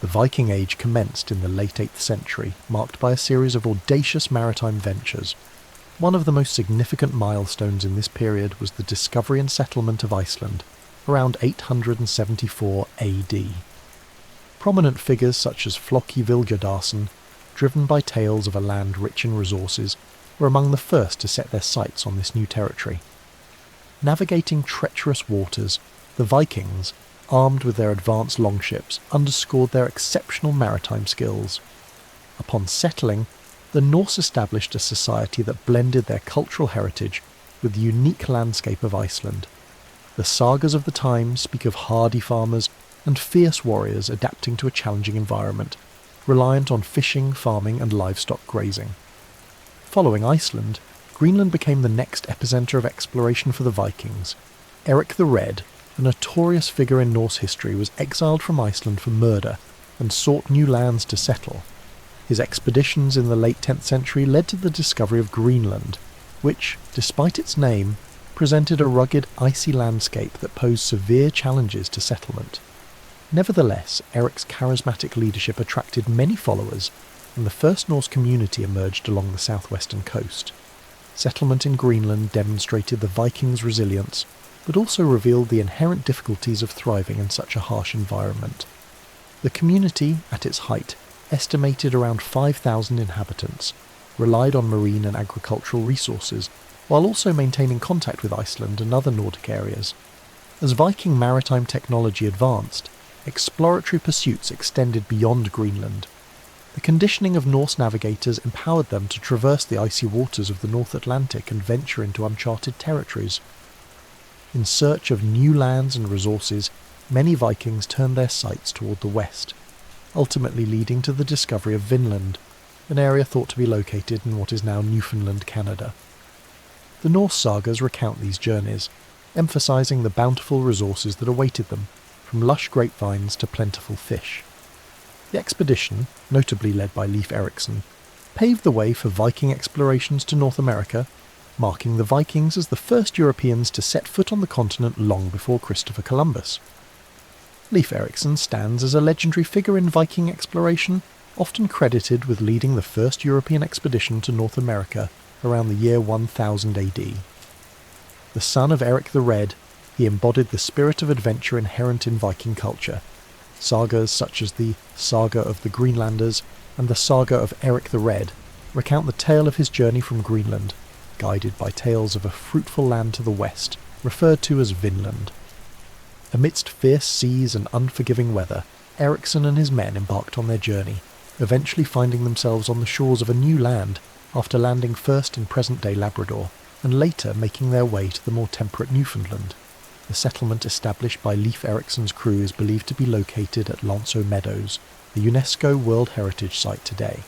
Speaker 1: The Viking Age commenced in the late 8th century, marked by a series of audacious maritime ventures. One of the most significant milestones in this period was the discovery and settlement of Iceland, around 874 AD. Prominent figures such as Floki Vilhjálmsson, driven by tales of a land rich in resources, were among the first to set their sights on this new territory. Navigating treacherous waters, the Vikings, armed with their advanced longships, underscored their exceptional maritime skills. Upon settling, the Norse established a society that blended their cultural heritage with the unique landscape of Iceland. The sagas of the time speak of hardy farmers and fierce warriors adapting to a challenging environment, reliant on fishing, farming, and livestock grazing. Following Iceland, Greenland became the next epicenter of exploration for the Vikings. Eric the Red, a notorious figure in Norse history, was exiled from Iceland for murder and sought new lands to settle. His expeditions in the late 10th century led to the discovery of Greenland, which, despite its name, presented a rugged, icy landscape that posed severe challenges to settlement. Nevertheless, Eric's charismatic leadership attracted many followers, and the first Norse community emerged along the southwestern coast. Settlement in Greenland demonstrated the Vikings' resilience, but also revealed the inherent difficulties of thriving in such a harsh environment. The community, at its height, estimated around 5,000 inhabitants, relied on marine and agricultural resources, while also maintaining contact with Iceland and other Nordic areas. As Viking maritime technology advanced, exploratory pursuits extended beyond Greenland. The conditioning of Norse navigators empowered them to traverse the icy waters of the North Atlantic and venture into uncharted territories. In search of new lands and resources, many Vikings turned their sights toward the west, ultimately leading to the discovery of Vinland, an area thought to be located in what is now Newfoundland, Canada. The Norse sagas recount these journeys, emphasizing the bountiful resources that awaited them, from lush grapevines to plentiful fish. The expedition, notably led by Leif Erikson, paved the way for Viking explorations to North America, marking the Vikings as the first Europeans to set foot on the continent long before Christopher Columbus. Leif Erikson stands as a legendary figure in Viking exploration, often credited with leading the first European expedition to North America around the year 1000 AD. The son of Eric the Red, he embodied the spirit of adventure inherent in Viking culture. Sagas such as the Saga of the Greenlanders and the Saga of Eric the Red recount the tale of his journey from Greenland, guided by tales of a fruitful land to the west, referred to as Vinland. Amidst fierce seas and unforgiving weather, Erikson and his men embarked on their journey, eventually finding themselves on the shores of a new land after landing first in present-day Labrador, and later making their way to the more temperate Newfoundland. The settlement established by Leif Erikson's crew is believed to be located at Lanceau Meadows, the UNESCO World Heritage Site today.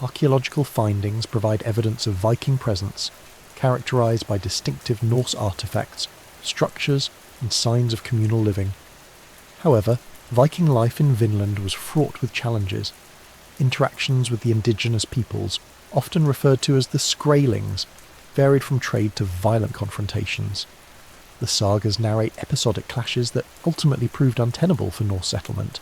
Speaker 1: Archaeological findings provide evidence of Viking presence, characterized by distinctive Norse artifacts, structures, and signs of communal living. However, Viking life in Vinland was fraught with challenges. Interactions with the indigenous peoples, often referred to as the Skraelings, varied from trade to violent confrontations. The sagas narrate episodic clashes that ultimately proved untenable for Norse settlement.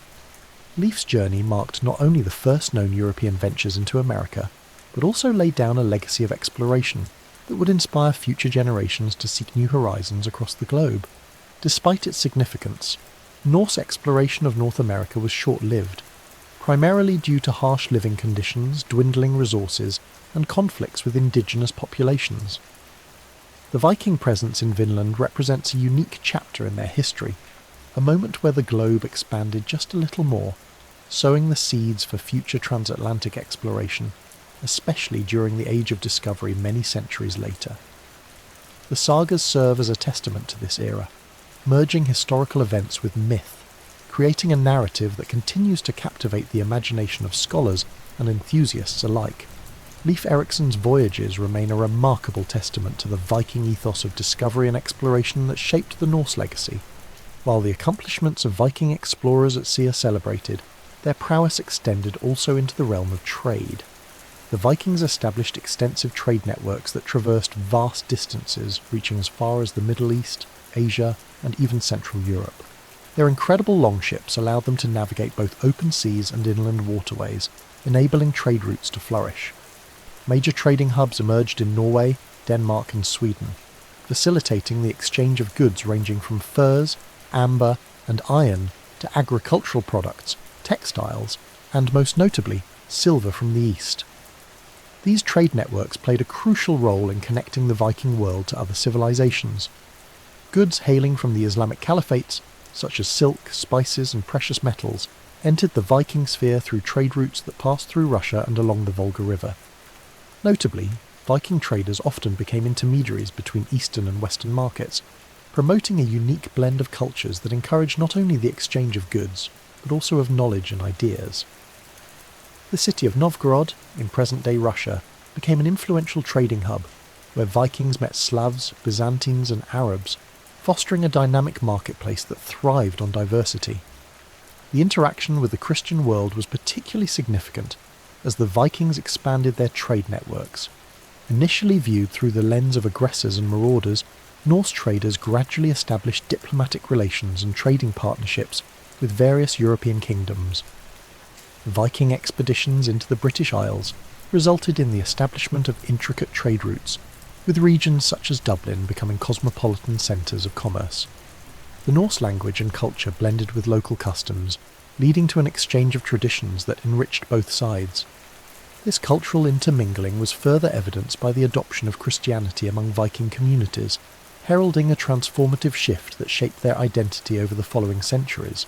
Speaker 1: Leif's journey marked not only the first known European ventures into America, but also laid down a legacy of exploration that would inspire future generations to seek new horizons across the globe. Despite its significance, Norse exploration of North America was short-lived, primarily due to harsh living conditions, dwindling resources, and conflicts with indigenous populations. The Viking presence in Vinland represents a unique chapter in their history, a moment where the globe expanded just a little more, sowing the seeds for future transatlantic exploration, especially during the Age of Discovery many centuries later. The sagas serve as a testament to this era, merging historical events with myth, creating a narrative that continues to captivate the imagination of scholars and enthusiasts alike. Leif Erikson's voyages remain a remarkable testament to the Viking ethos of discovery and exploration that shaped the Norse legacy. While the accomplishments of Viking explorers at sea are celebrated, their prowess extended also into the realm of trade. The Vikings established extensive trade networks that traversed vast distances, reaching as far as the Middle East, Asia, and even Central Europe. Their incredible longships allowed them to navigate both open seas and inland waterways, enabling trade routes to flourish. Major trading hubs emerged in Norway, Denmark, and Sweden, facilitating the exchange of goods ranging from furs, amber, and iron to agricultural products, textiles, and most notably, silver from the East. These trade networks played a crucial role in connecting the Viking world to other civilizations. Goods hailing from the Islamic caliphates, such as silk, spices, and precious metals, entered the Viking sphere through trade routes that passed through Russia and along the Volga River. Notably, Viking traders often became intermediaries between Eastern and Western markets, promoting a unique blend of cultures that encouraged not only the exchange of goods, but also of knowledge and ideas. The city of Novgorod, in present-day Russia, became an influential trading hub, where Vikings met Slavs, Byzantines, and Arabs, fostering a dynamic marketplace that thrived on diversity. The interaction with the Christian world was particularly significant, as the Vikings expanded their trade networks. Initially viewed through the lens of aggressors and marauders, Norse traders gradually established diplomatic relations and trading partnerships with various European kingdoms. Viking expeditions into the British Isles resulted in the establishment of intricate trade routes, with regions such as Dublin becoming cosmopolitan centres of commerce. The Norse language and culture blended with local customs, leading to an exchange of traditions that enriched both sides. This cultural intermingling was further evidenced by the adoption of Christianity among Viking communities, heralding a transformative shift that shaped their identity over the following centuries.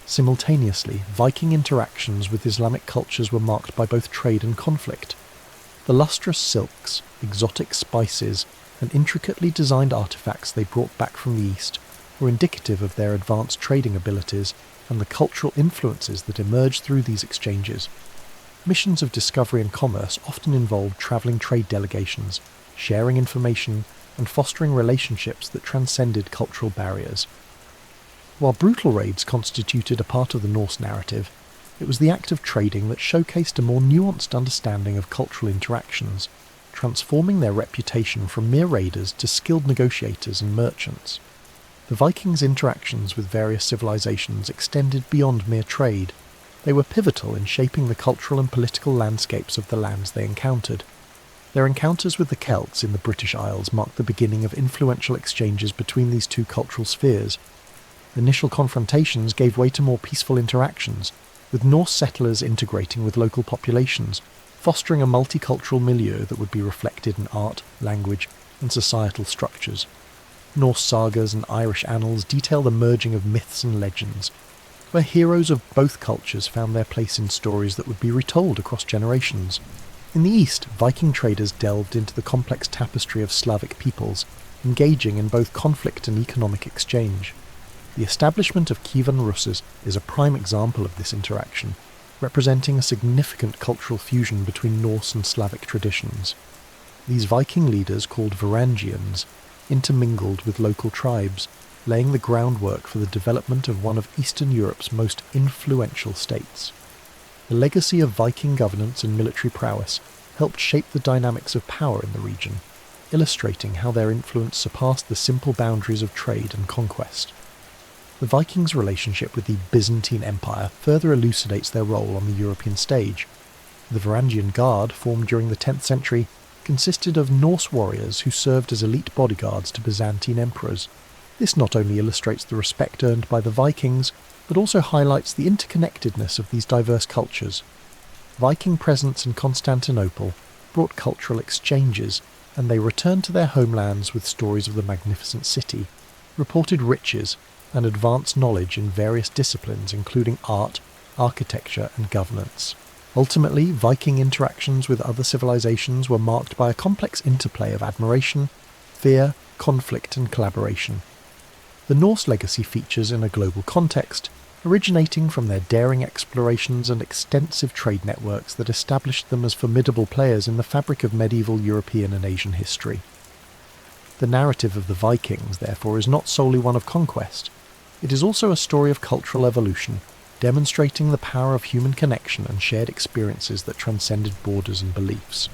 Speaker 1: Simultaneously, Viking interactions with Islamic cultures were marked by both trade and conflict. The lustrous silks, exotic spices, and intricately designed artifacts they brought back from the East were indicative of their advanced trading abilities and the cultural influences that emerged through these exchanges. Missions of discovery and commerce often involved travelling trade delegations, sharing information, and fostering relationships that transcended cultural barriers. While brutal raids constituted a part of the Norse narrative, it was the act of trading that showcased a more nuanced understanding of cultural interactions, transforming their reputation from mere raiders to skilled negotiators and merchants. The Vikings' interactions with various civilizations extended beyond mere trade. They were pivotal in shaping the cultural and political landscapes of the lands they encountered. Their encounters with the Celts in the British Isles marked the beginning of influential exchanges between these two cultural spheres. Initial confrontations gave way to more peaceful interactions, with Norse settlers integrating with local populations, fostering a multicultural milieu that would be reflected in art, language, and societal structures. Norse sagas and Irish annals detail the merging of myths and legends, where heroes of both cultures found their place in stories that would be retold across generations. In the East, Viking traders delved into the complex tapestry of Slavic peoples, engaging in both conflict and economic exchange. The establishment of Kievan Russes is a prime example of this interaction, representing a significant cultural fusion between Norse and Slavic traditions. These Viking leaders, called Varangians, intermingled with local tribes, laying the groundwork for the development of one of Eastern Europe's most influential states. The legacy of Viking governance and military prowess helped shape the dynamics of power in the region, illustrating how their influence surpassed the simple boundaries of trade and conquest. The Vikings' relationship with the Byzantine Empire further elucidates their role on the European stage. The Varangian Guard, formed during the 10th century, consisted of Norse warriors who served as elite bodyguards to Byzantine emperors. This not only illustrates the respect earned by the Vikings, but also highlights the interconnectedness of these diverse cultures. Viking presence in Constantinople brought cultural exchanges, and they returned to their homelands with stories of the magnificent city, reported riches, and advanced knowledge in various disciplines including art, architecture, and governance. Ultimately, Viking interactions with other civilizations were marked by a complex interplay of admiration, fear, conflict, and collaboration. The Norse legacy features in a global context, originating from their daring explorations and extensive trade networks that established them as formidable players in the fabric of medieval European and Asian history. The narrative of the Vikings, therefore, is not solely one of conquest. It is also a story of cultural evolution, demonstrating the power of human connection and shared experiences that transcended borders and beliefs.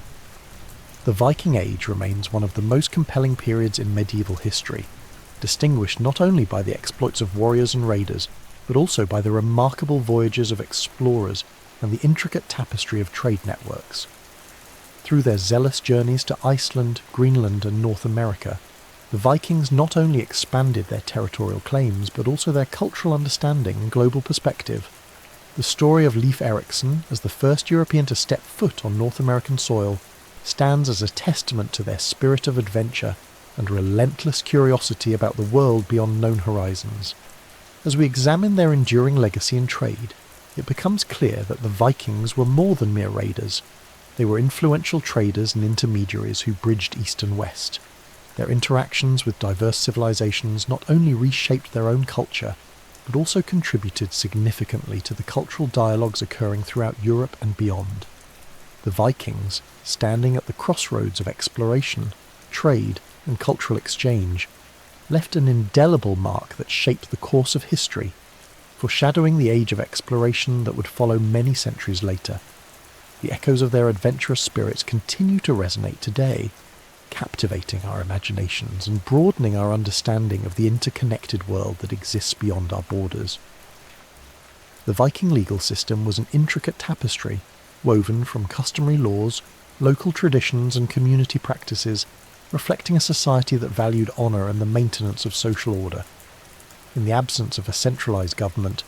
Speaker 1: The Viking Age remains one of the most compelling periods in medieval history, distinguished not only by the exploits of warriors and raiders, but also by the remarkable voyages of explorers and the intricate tapestry of trade networks. Through their zealous journeys to Iceland, Greenland, and North America, the Vikings not only expanded their territorial claims, but also their cultural understanding and global perspective. The story of Leif Erikson, as the first European to step foot on North American soil, stands as a testament to their spirit of adventure and relentless curiosity about the world beyond known horizons. As we examine their enduring legacy in trade, it becomes clear that the Vikings were more than mere raiders. They were influential traders and intermediaries who bridged East and West. Their interactions with diverse civilizations not only reshaped their own culture, but also contributed significantly to the cultural dialogues occurring throughout Europe and beyond. The Vikings, standing at the crossroads of exploration, trade, and cultural exchange, left an indelible mark that shaped the course of history, foreshadowing the age of exploration that would follow many centuries later. The echoes of their adventurous spirits continue to resonate today, captivating our imaginations and broadening our understanding of the interconnected world that exists beyond our borders. The Viking legal system was an intricate tapestry, woven from customary laws, local traditions, and community practices, reflecting a society that valued honour and the maintenance of social order. In the absence of a centralised government,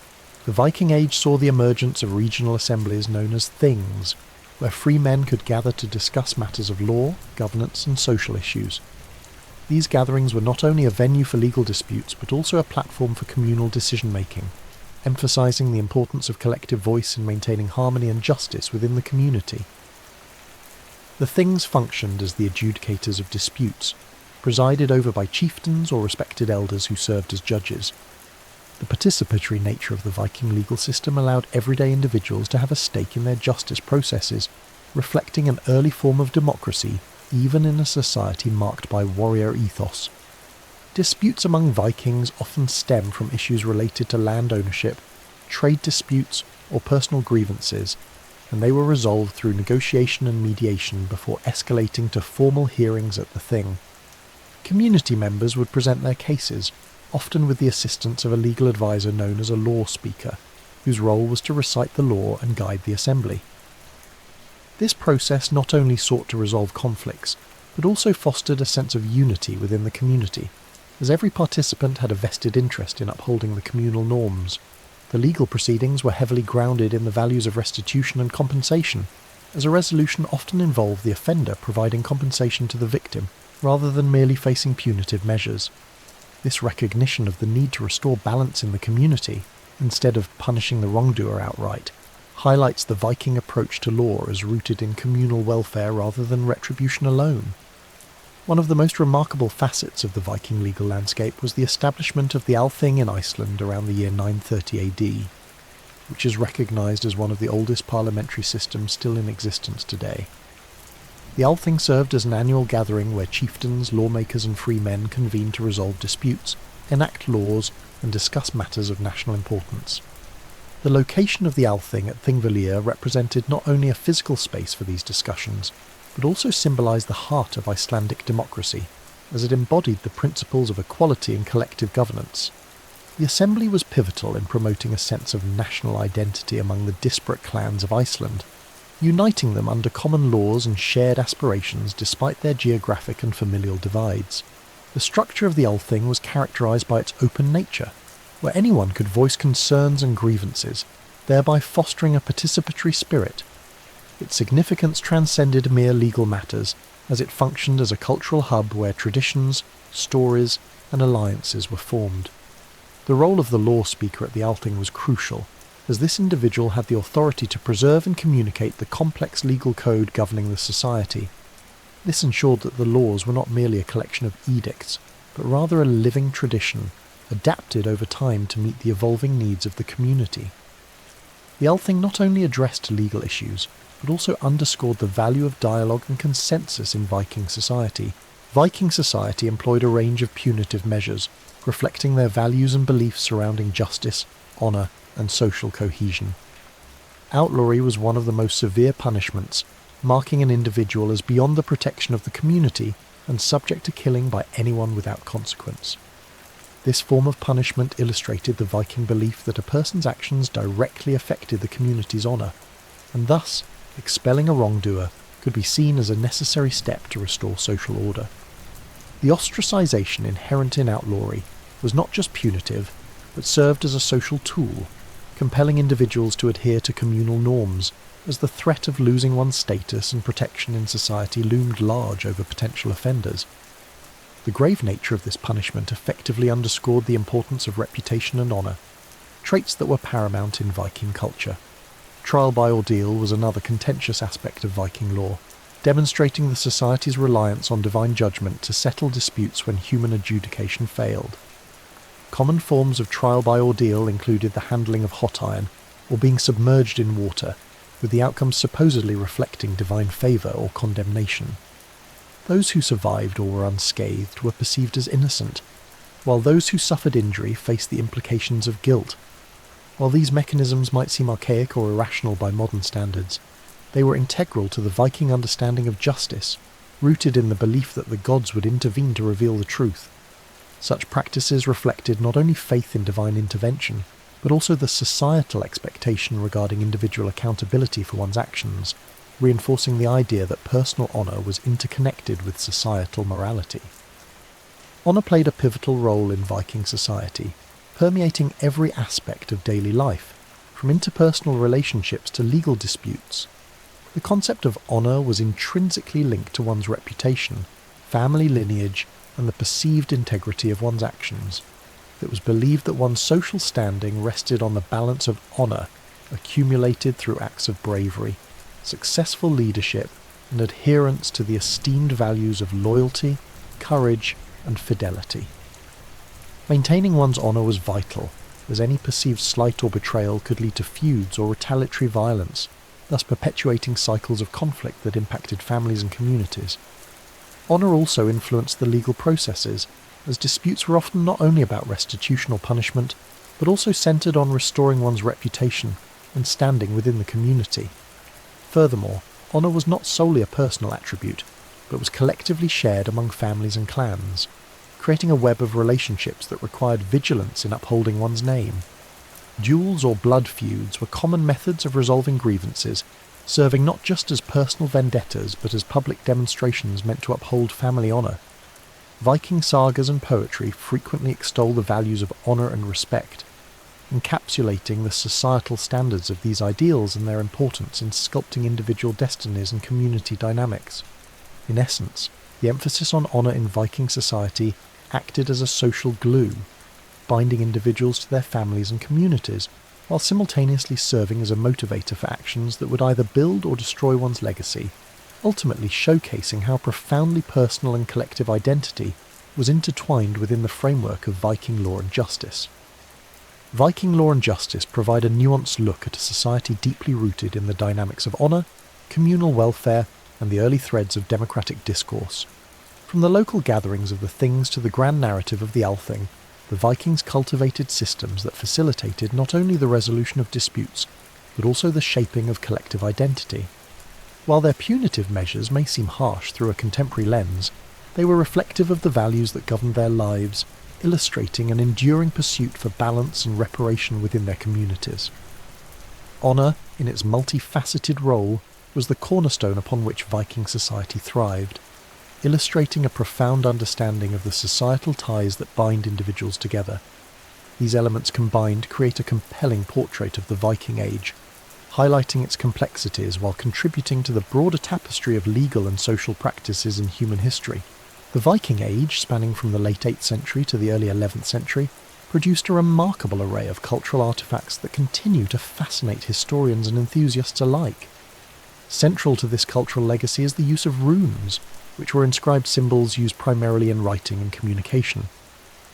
Speaker 1: the Viking Age saw the emergence of regional assemblies known as things, where free men could gather to discuss matters of law, governance, and social issues. These gatherings were not only a venue for legal disputes, but also a platform for communal decision-making, emphasizing the importance of collective voice in maintaining harmony and justice within the community. The things functioned as the adjudicators of disputes, presided over by chieftains or respected elders who served as judges. The participatory nature of the Viking legal system allowed everyday individuals to have a stake in their justice processes, reflecting an early form of democracy even in a society marked by warrior ethos. Disputes among Vikings often stem from issues related to land ownership, trade disputes, or personal grievances, and they were resolved through negotiation and mediation before escalating to formal hearings at the Thing. Community members would present their cases, often with the assistance of a legal advisor known as a law speaker, whose role was to recite the law and guide the assembly. This process not only sought to resolve conflicts, but also fostered a sense of unity within the community, as every participant had a vested interest in upholding the communal norms. The legal proceedings were heavily grounded in the values of restitution and compensation, as a resolution often involved the offender providing compensation to the victim, rather than merely facing punitive measures. This recognition of the need to restore balance in the community, instead of punishing the wrongdoer outright, highlights the Viking approach to law as rooted in communal welfare rather than retribution alone. One of the most remarkable facets of the Viking legal landscape was the establishment of the Althing in Iceland around the year 930 AD, which is recognised as one of the oldest parliamentary systems still in existence today. The Althing served as an annual gathering where chieftains, lawmakers and free men convened to resolve disputes, enact laws and discuss matters of national importance. The location of the Althing at Thingvellir represented not only a physical space for these discussions, but also symbolised the heart of Icelandic democracy, as it embodied the principles of equality and collective governance. The assembly was pivotal in promoting a sense of national identity among the disparate clans of Iceland, uniting them under common laws and shared aspirations despite their geographic and familial divides. The structure of the Althing was characterised by its open nature, where anyone could voice concerns and grievances, thereby fostering a participatory spirit. Its significance transcended mere legal matters, as it functioned as a cultural hub where traditions, stories, and alliances were formed. The role of the law speaker at the Althing was crucial, as this individual had the authority to preserve and communicate the complex legal code governing the society. This ensured that the laws were not merely a collection of edicts, but rather a living tradition, adapted over time to meet the evolving needs of the community. The Althing not only addressed legal issues, but also underscored the value of dialogue and consensus in Viking society. Viking society employed a range of punitive measures, reflecting their values and beliefs surrounding justice, honour, and social cohesion. Outlawry was one of the most severe punishments, marking an individual as beyond the protection of the community and subject to killing by anyone without consequence. This form of punishment illustrated the Viking belief that a person's actions directly affected the community's honour, and thus expelling a wrongdoer could be seen as a necessary step to restore social order. The ostracisation inherent in outlawry was not just punitive, but served as a social tool, compelling individuals to adhere to communal norms, as the threat of losing one's status and protection in society loomed large over potential offenders. The grave nature of this punishment effectively underscored the importance of reputation and honour, traits that were paramount in Viking culture. Trial by ordeal was another contentious aspect of Viking law, demonstrating the society's reliance on divine judgment to settle disputes when human adjudication failed. Common forms of trial by ordeal included the handling of hot iron, or being submerged in water, with the outcomes supposedly reflecting divine favour or condemnation. Those who survived or were unscathed were perceived as innocent, while those who suffered injury faced the implications of guilt. While these mechanisms might seem archaic or irrational by modern standards, they were integral to the Viking understanding of justice, rooted in the belief that the gods would intervene to reveal the truth. Such practices reflected not only faith in divine intervention, but also the societal expectation regarding individual accountability for one's actions, reinforcing the idea that personal honour was interconnected with societal morality. Honour played a pivotal role in Viking society, permeating every aspect of daily life, from interpersonal relationships to legal disputes. The concept of honour was intrinsically linked to one's reputation, family lineage, and the perceived integrity of one's actions. It was believed that one's social standing rested on the balance of honour accumulated through acts of bravery, successful leadership, and adherence to the esteemed values of loyalty, courage, and fidelity. Maintaining one's honour was vital, as any perceived slight or betrayal could lead to feuds or retaliatory violence, thus perpetuating cycles of conflict that impacted families and communities. Honour also influenced the legal processes, as disputes were often not only about restitution or punishment, but also centred on restoring one's reputation and standing within the community. Furthermore, honour was not solely a personal attribute, but was collectively shared among families and clans, creating a web of relationships that required vigilance in upholding one's name. Duels or blood feuds were common methods of resolving grievances, serving not just as personal vendettas but as public demonstrations meant to uphold family honour. Viking sagas and poetry frequently extol the values of honour and respect, encapsulating the societal standards of these ideals and their importance in sculpting individual destinies and community dynamics. In essence, the emphasis on honour in Viking society acted as a social glue, binding individuals to their families and communities, while simultaneously serving as a motivator for actions that would either build or destroy one's legacy, ultimately showcasing how profoundly personal and collective identity was intertwined within the framework of Viking law and justice. Viking law and justice provide a nuanced look at a society deeply rooted in the dynamics of honour, communal welfare, and the early threads of democratic discourse. From the local gatherings of the Things to the grand narrative of the Althing, the Vikings cultivated systems that facilitated not only the resolution of disputes, but also the shaping of collective identity. While their punitive measures may seem harsh through a contemporary lens, they were reflective of the values that governed their lives, illustrating an enduring pursuit for balance and reparation within their communities. Honour, in its multifaceted role, was the cornerstone upon which Viking society thrived, illustrating a profound understanding of the societal ties that bind individuals together. These elements combined create a compelling portrait of the Viking Age, highlighting its complexities while contributing to the broader tapestry of legal and social practices in human history. The Viking Age, spanning from the late 8th century to the early 11th century, produced a remarkable array of cultural artefacts that continue to fascinate historians and enthusiasts alike. Central to this cultural legacy is the use of runes, which were inscribed symbols used primarily in writing and communication.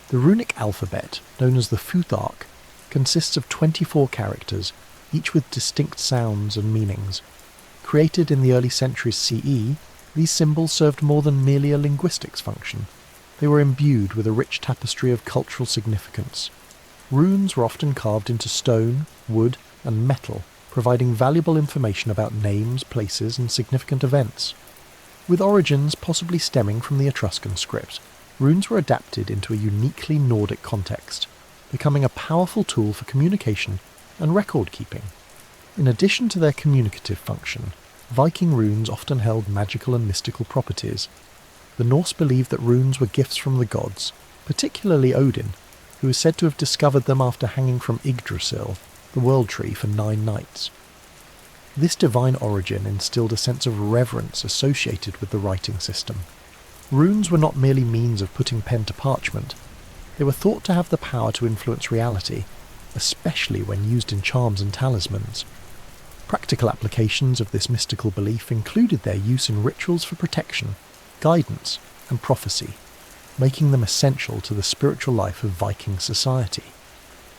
Speaker 1: The runic alphabet, known as the Futhark, consists of 24 characters, each with distinct sounds and meanings. Created in the early centuries CE, these symbols served more than merely a linguistics function. They were imbued with a rich tapestry of cultural significance. Runes were often carved into stone, wood, and metal, providing valuable information about names, places, and significant events. With origins possibly stemming from the Etruscan script, runes were adapted into a uniquely Nordic context, becoming a powerful tool for communication and record-keeping. In addition to their communicative function, Viking runes often held magical and mystical properties. The Norse believed that runes were gifts from the gods, particularly Odin, who is said to have discovered them after hanging from Yggdrasil, the world tree, for 9 nights. This divine origin instilled a sense of reverence associated with the writing system. Runes were not merely means of putting pen to parchment. They were thought to have the power to influence reality, especially when used in charms and talismans. Practical applications of this mystical belief included their use in rituals for protection, guidance, and prophecy, making them essential to the spiritual life of Viking society.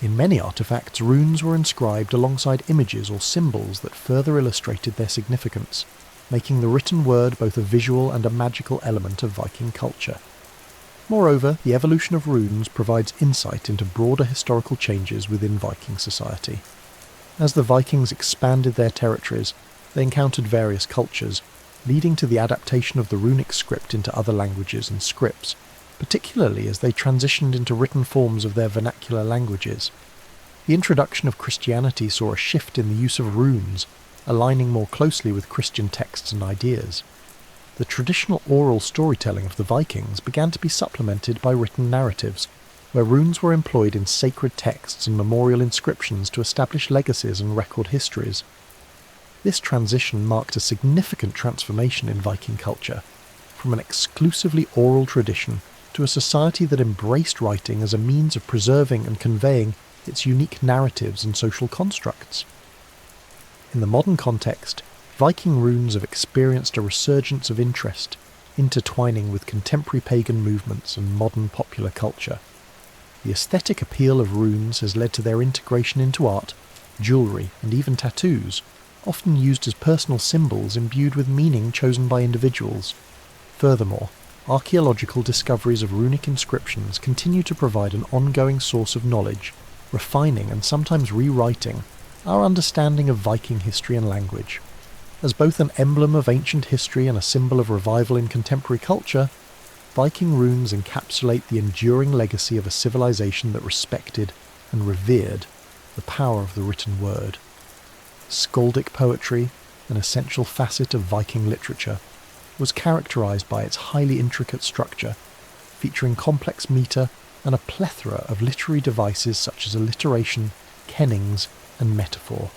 Speaker 1: In many artifacts, runes were inscribed alongside images or symbols that further illustrated their significance, making the written word both a visual and a magical element of Viking culture. Moreover, the evolution of runes provides insight into broader historical changes within Viking society. As the Vikings expanded their territories, they encountered various cultures, leading to the adaptation of the runic script into other languages and scripts, particularly as they transitioned into written forms of their vernacular languages. The introduction of Christianity saw a shift in the use of runes, aligning more closely with Christian texts and ideas. The traditional oral storytelling of the Vikings began to be supplemented by written narratives, where runes were employed in sacred texts and memorial inscriptions to establish legacies and record histories. This transition marked a significant transformation in Viking culture, from an exclusively oral tradition to a society that embraced writing as a means of preserving and conveying its unique narratives and social constructs. In the modern context, Viking runes have experienced a resurgence of interest, intertwining with contemporary pagan movements and modern popular culture. The aesthetic appeal of runes has led to their integration into art, jewellery, and even tattoos, often used as personal symbols imbued with meaning chosen by individuals. Furthermore, archaeological discoveries of runic inscriptions continue to provide an ongoing source of knowledge, refining and sometimes rewriting our understanding of Viking history and language. As both an emblem of ancient history and a symbol of revival in contemporary culture, Viking runes encapsulate the enduring legacy of a civilization that respected and revered the power of the written word. Skaldic poetry, an essential facet of Viking literature, was characterized by its highly intricate structure, featuring complex meter and a plethora of literary devices such as alliteration, kennings, and metaphor.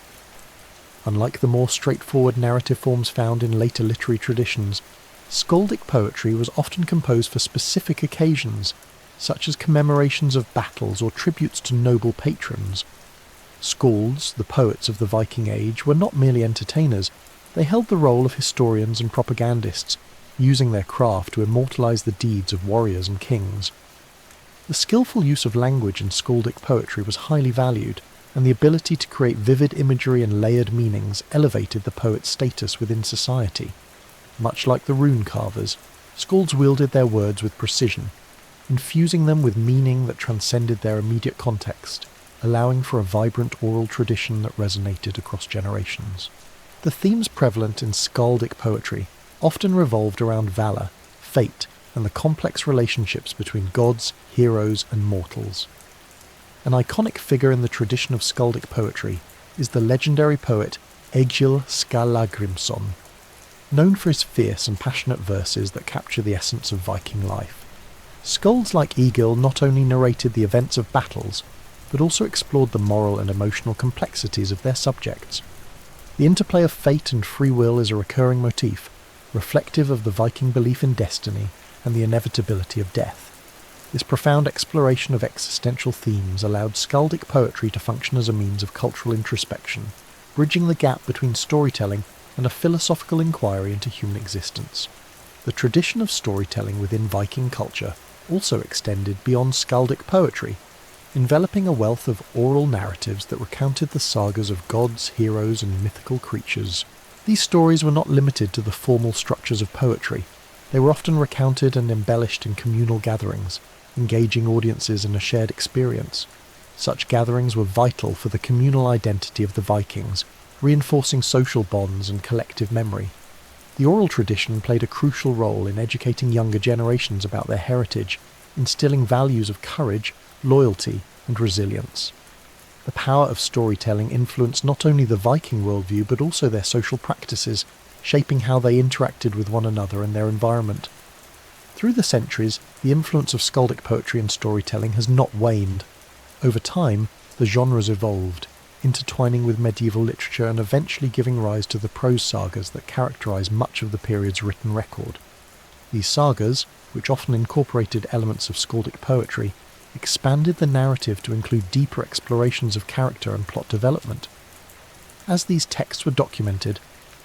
Speaker 1: Unlike the more straightforward narrative forms found in later literary traditions, Skaldic poetry was often composed for specific occasions, such as commemorations of battles or tributes to noble patrons. Skalds, the poets of the Viking Age, were not merely entertainers, they held the role of historians and propagandists, using their craft to immortalize the deeds of warriors and kings. The skillful use of language in Skaldic poetry was highly valued, and the ability to create vivid imagery and layered meanings elevated the poet's status within society. Much like the rune carvers, Skalds wielded their words with precision, infusing them with meaning that transcended their immediate context, allowing for a vibrant oral tradition that resonated across generations. The themes prevalent in Skaldic poetry often revolved around valour, fate, and the complex relationships between gods, heroes, and mortals. An iconic figure in the tradition of Skaldic poetry is the legendary poet Egil Skallagrimsson, known for his fierce and passionate verses that capture the essence of Viking life. Skalds like Egil not only narrated the events of battles, but also explored the moral and emotional complexities of their subjects. The interplay of fate and free will is a recurring motif, reflective of the Viking belief in destiny and the inevitability of death. This profound exploration of existential themes allowed Skaldic poetry to function as a means of cultural introspection, bridging the gap between storytelling and a philosophical inquiry into human existence. The tradition of storytelling within Viking culture also extended beyond Skaldic poetry, enveloping a wealth of oral narratives that recounted the sagas of gods, heroes, and mythical creatures. These stories were not limited to the formal structures of poetry. They were often recounted and embellished in communal gatherings, engaging audiences in a shared experience. Such gatherings were vital for the communal identity of the Vikings, reinforcing social bonds and collective memory. The oral tradition played a crucial role in educating younger generations about their heritage, instilling values of courage, loyalty, and resilience. The power of storytelling influenced not only the Viking worldview but also their social practices, shaping how they interacted with one another and their environment. Through the centuries, the influence of Skaldic poetry and storytelling has not waned. Over time, the genres evolved, intertwining with medieval literature and eventually giving rise to the prose sagas that characterize much of the period's written record. These sagas, which often incorporated elements of Skaldic poetry, expanded the narrative to include deeper explorations of character and plot development. As these texts were documented,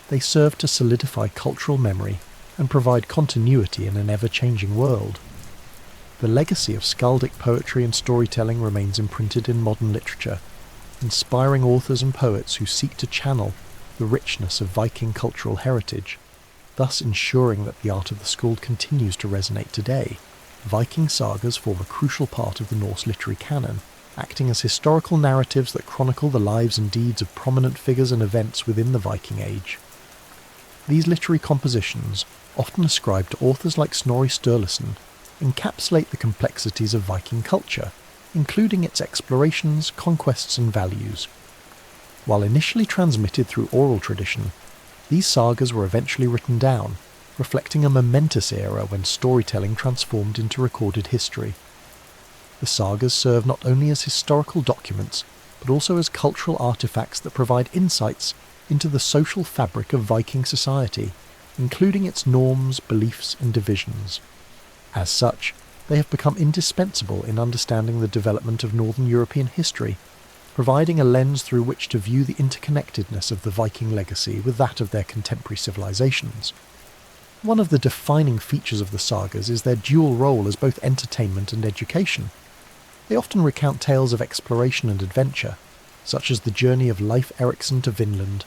Speaker 1: they served to solidify cultural memory and provide continuity in an ever-changing world. The legacy of Skaldic poetry and storytelling remains imprinted in modern literature, inspiring authors and poets who seek to channel the richness of Viking cultural heritage, thus ensuring that the art of the Skald continues to resonate today. Viking sagas form a crucial part of the Norse literary canon, acting as historical narratives that chronicle the lives and deeds of prominent figures and events within the Viking Age. These literary compositions, often ascribed to authors like Snorri Sturluson, encapsulate the complexities of Viking culture, including its explorations, conquests, and values. While initially transmitted through oral tradition, these sagas were eventually written down, reflecting a momentous era when storytelling transformed into recorded history. The sagas serve not only as historical documents, but also as cultural artifacts that provide insights into the social fabric of Viking society, including its norms, beliefs, and divisions. As such, they have become indispensable in understanding the development of Northern European history, providing a lens through which to view the interconnectedness of the Viking legacy with that of their contemporary civilizations. One of the defining features of the sagas is their dual role as both entertainment and education. They often recount tales of exploration and adventure, such as the journey of Leif Erikson to Vinland,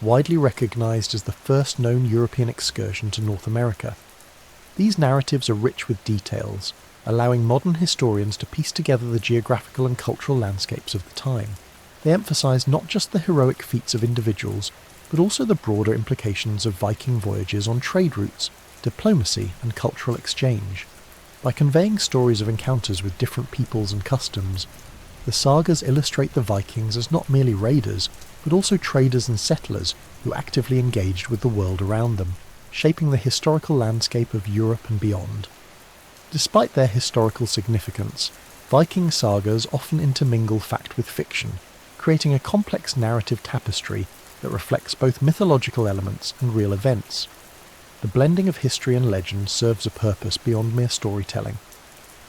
Speaker 1: widely recognised as the first known European excursion to North America. These narratives are rich with details, allowing modern historians to piece together the geographical and cultural landscapes of the time. They emphasise not just the heroic feats of individuals, but also the broader implications of Viking voyages on trade routes, diplomacy and cultural exchange. By conveying stories of encounters with different peoples and customs, the sagas illustrate the Vikings as not merely raiders, but also traders and settlers who actively engaged with the world around them, shaping the historical landscape of Europe and beyond. Despite their historical significance, Viking sagas often intermingle fact with fiction, creating a complex narrative tapestry that reflects both mythological elements and real events. The blending of history and legend serves a purpose beyond mere storytelling.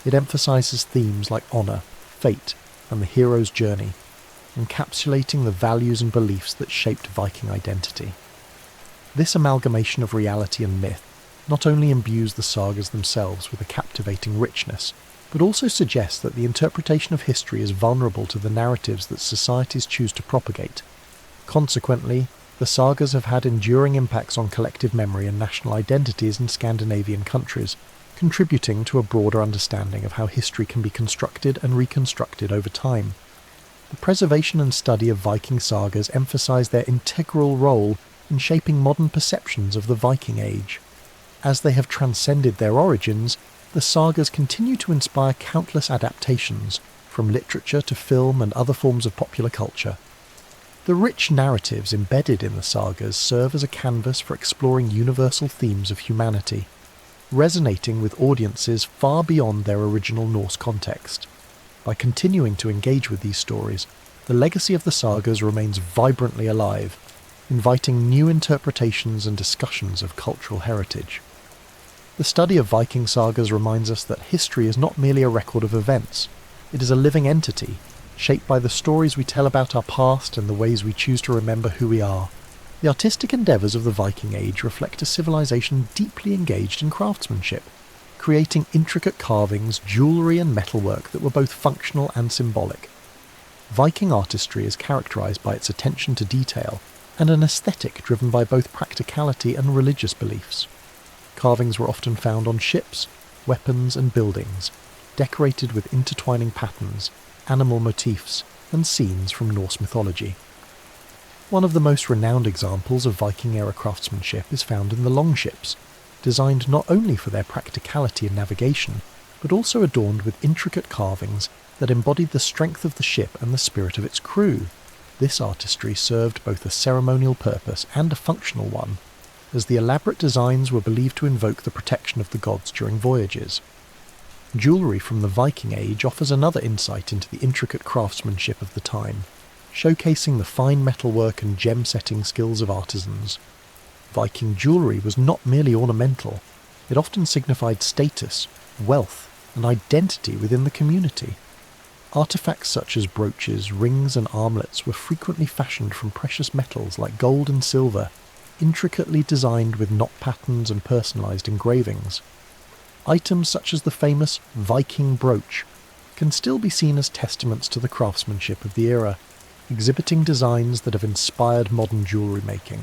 Speaker 1: It emphasises themes like honour, fate, and the hero's journey, encapsulating the values and beliefs that shaped Viking identity. This amalgamation of reality and myth not only imbues the sagas themselves with a captivating richness, but also suggests that the interpretation of history is vulnerable to the narratives that societies choose to propagate. Consequently, the sagas have had enduring impacts on collective memory and national identities in Scandinavian countries, contributing to a broader understanding of how history can be constructed and reconstructed over time. The preservation and study of Viking sagas emphasise their integral role in shaping modern perceptions of the Viking Age. As they have transcended their origins, the sagas continue to inspire countless adaptations, from literature to film and other forms of popular culture. The rich narratives embedded in the sagas serve as a canvas for exploring universal themes of humanity, resonating with audiences far beyond their original Norse context. By continuing to engage with these stories, the legacy of the sagas remains vibrantly alive, inviting new interpretations and discussions of cultural heritage. The study of Viking sagas reminds us that history is not merely a record of events, it is a living entity, shaped by the stories we tell about our past and the ways we choose to remember who we are. The artistic endeavours of the Viking Age reflect a civilization deeply engaged in craftsmanship, creating intricate carvings, jewellery and metalwork that were both functional and symbolic. Viking artistry is characterised by its attention to detail and an aesthetic driven by both practicality and religious beliefs. Carvings were often found on ships, weapons and buildings, decorated with intertwining patterns, animal motifs, and scenes from Norse mythology. One of the most renowned examples of Viking-era craftsmanship is found in the longships, designed not only for their practicality in navigation, but also adorned with intricate carvings that embodied the strength of the ship and the spirit of its crew. This artistry served both a ceremonial purpose and a functional one, as the elaborate designs were believed to invoke the protection of the gods during voyages. Jewellery from the Viking Age offers another insight into the intricate craftsmanship of the time, showcasing the fine metalwork and gem-setting skills of artisans. Viking jewellery was not merely ornamental, it often signified status, wealth, and identity within the community. Artefacts such as brooches, rings and armlets were frequently fashioned from precious metals like gold and silver, intricately designed with knot patterns and personalised engravings. Items such as the famous Viking brooch can still be seen as testaments to the craftsmanship of the era, exhibiting designs that have inspired modern jewellery making.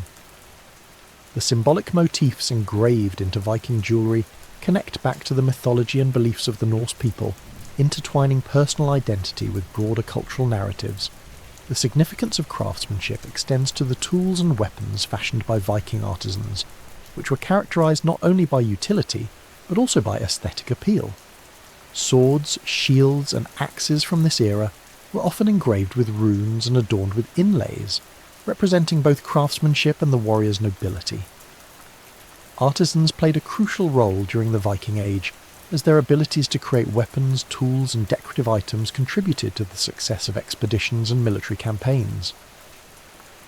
Speaker 1: The symbolic motifs engraved into Viking jewellery connect back to the mythology and beliefs of the Norse people, intertwining personal identity with broader cultural narratives. The significance of craftsmanship extends to the tools and weapons fashioned by Viking artisans, which were characterised not only by utility, but also by aesthetic appeal. Swords, shields and axes from this era were often engraved with runes and adorned with inlays, representing both craftsmanship and the warrior's nobility. Artisans played a crucial role during the Viking Age, as their abilities to create weapons, tools and decorative items contributed to the success of expeditions and military campaigns.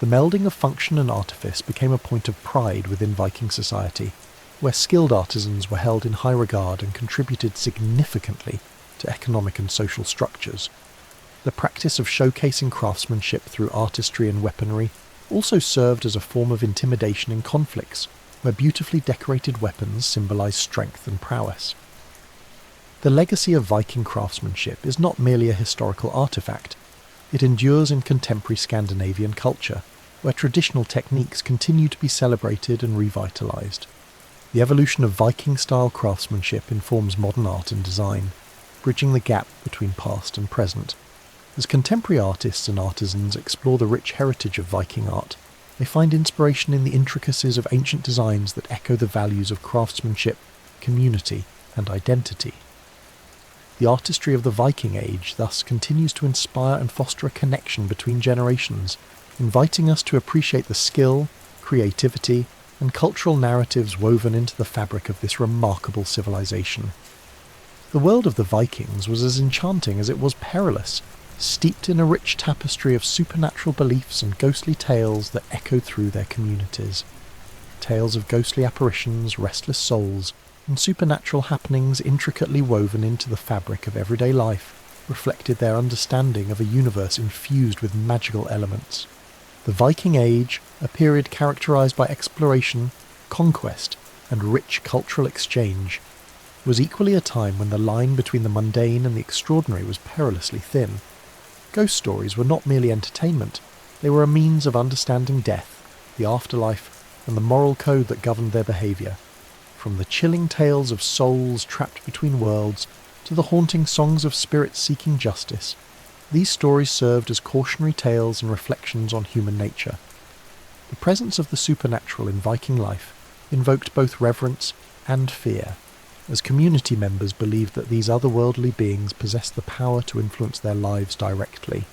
Speaker 1: The melding of function and artifice became a point of pride within Viking society, where skilled artisans were held in high regard and contributed significantly to economic and social structures. The practice of showcasing craftsmanship through artistry and weaponry also served as a form of intimidation in conflicts, where beautifully decorated weapons symbolised strength and prowess. The legacy of Viking craftsmanship is not merely a historical artefact, it endures in contemporary Scandinavian culture, where traditional techniques continue to be celebrated and revitalised. The evolution of Viking-style craftsmanship informs modern art and design, bridging the gap between past and present. As contemporary artists and artisans explore the rich heritage of Viking art, they find inspiration in the intricacies of ancient designs that echo the values of craftsmanship, community, and identity. The artistry of the Viking Age thus continues to inspire and foster a connection between generations, inviting us to appreciate the skill, creativity, and cultural narratives woven into the fabric of this remarkable civilization. The world of the Vikings was as enchanting as it was perilous, steeped in a rich tapestry of supernatural beliefs and ghostly tales that echoed through their communities. Tales of ghostly apparitions, restless souls, and supernatural happenings intricately woven into the fabric of everyday life reflected their understanding of a universe infused with magical elements. The Viking Age, a period characterised by exploration, conquest, and rich cultural exchange, was equally a time when the line between the mundane and the extraordinary was perilously thin. Ghost stories were not merely entertainment, they were a means of understanding death, the afterlife, and the moral code that governed their behaviour. From the chilling tales of souls trapped between worlds to the haunting songs of spirits seeking justice, these stories served as cautionary tales and reflections on human nature. The presence of the supernatural in Viking life invoked both reverence and fear, as community members believed that these otherworldly beings possessed the power to influence their lives directly.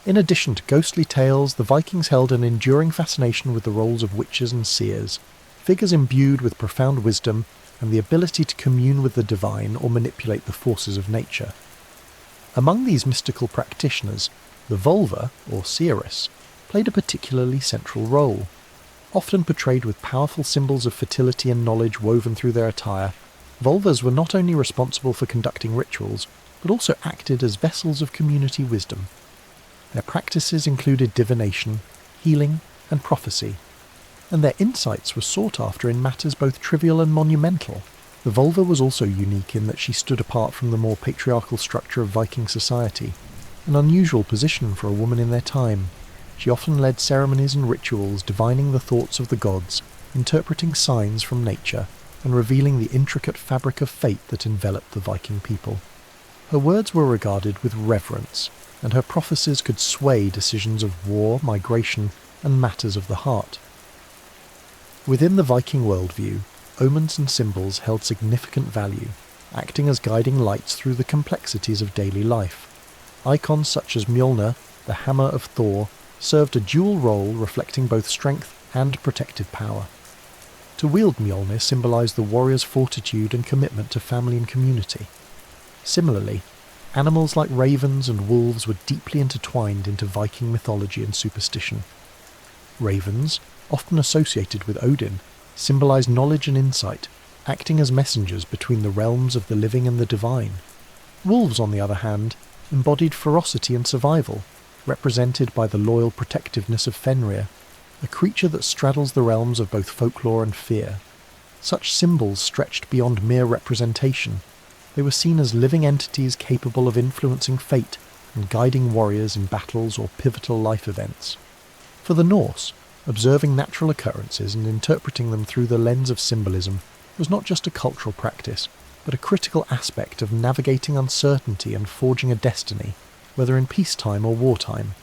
Speaker 1: In addition to ghostly tales, the Vikings held an enduring fascination with the roles of witches and seers, figures imbued with profound wisdom and the ability to commune with the divine or manipulate the forces of nature. Among these mystical practitioners, the vulva, or seeress, played a particularly central role. Often portrayed with powerful symbols of fertility and knowledge woven through their attire, vulvas were not only responsible for conducting rituals, but also acted as vessels of community wisdom. Their practices included divination, healing, and prophecy, and their insights were sought after in matters both trivial and monumental. The vulva was also unique in that she stood apart from the more patriarchal structure of Viking society, an unusual position for a woman in their time. She often led ceremonies and rituals divining the thoughts of the gods, interpreting signs from nature, and revealing the intricate fabric of fate that enveloped the Viking people. Her words were regarded with reverence, and her prophecies could sway decisions of war, migration, and matters of the heart. Within the Viking worldview, omens and symbols held significant value, acting as guiding lights through the complexities of daily life. Icons such as Mjolnir, the hammer of Thor, served a dual role reflecting both strength and protective power. To wield Mjolnir symbolised the warrior's fortitude and commitment to family and community. Similarly, animals like ravens and wolves were deeply intertwined into Viking mythology and superstition. Ravens, often associated with Odin, symbolised knowledge and insight, acting as messengers between the realms of the living and the divine. Wolves, on the other hand, embodied ferocity and survival, represented by the loyal protectiveness of Fenrir, a creature that straddles the realms of both folklore and fear. Such symbols stretched beyond mere representation. They were seen as living entities capable of influencing fate and guiding warriors in battles or pivotal life events. For the Norse, observing natural occurrences and interpreting them through the lens of symbolism was not just a cultural practice, but a critical aspect of navigating uncertainty and forging a destiny, whether in peacetime or wartime.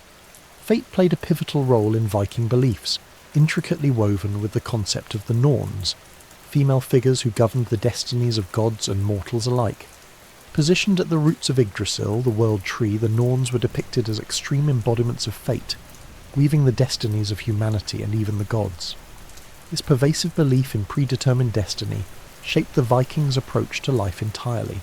Speaker 1: Fate played a pivotal role in Viking beliefs, intricately woven with the concept of the Norns, female figures who governed the destinies of gods and mortals alike. Positioned at the roots of Yggdrasil, the world tree, the Norns were depicted as extreme embodiments of fate, weaving the destinies of humanity and even the gods. This pervasive belief in predetermined destiny shaped the Vikings' approach to life entirely.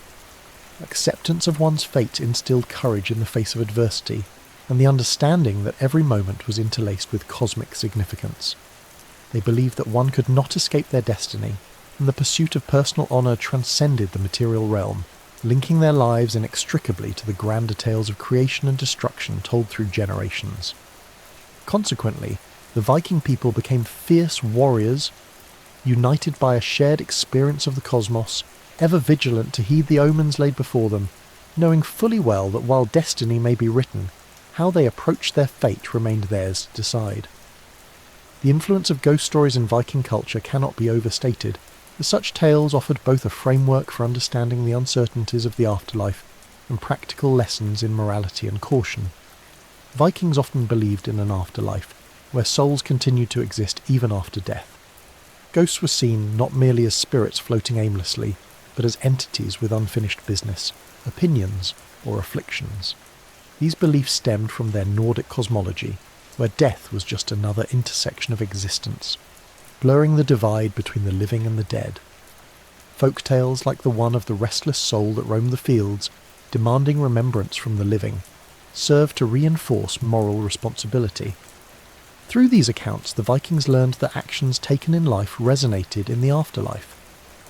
Speaker 1: Acceptance of one's fate instilled courage in the face of adversity, and the understanding that every moment was interlaced with cosmic significance. They believed that one could not escape their destiny, and the pursuit of personal honour transcended the material realm, linking their lives inextricably to the grander tales of creation and destruction told through generations. Consequently, the Viking people became fierce warriors, united by a shared experience of the cosmos, ever vigilant to heed the omens laid before them, knowing fully well that while destiny may be written, how they approached their fate remained theirs to decide. The influence of ghost stories in Viking culture cannot be overstated, as such tales offered both a framework for understanding the uncertainties of the afterlife and practical lessons in morality and caution. Vikings often believed in an afterlife, where souls continued to exist even after death. Ghosts were seen not merely as spirits floating aimlessly, but as entities with unfinished business, opinions, or afflictions. These beliefs stemmed from their Nordic cosmology, where death was just another intersection of existence, blurring the divide between the living and the dead. Folk tales like the one of the restless soul that roamed the fields, demanding remembrance from the living, served to reinforce moral responsibility. Through these accounts, the Vikings learned that actions taken in life resonated in the afterlife,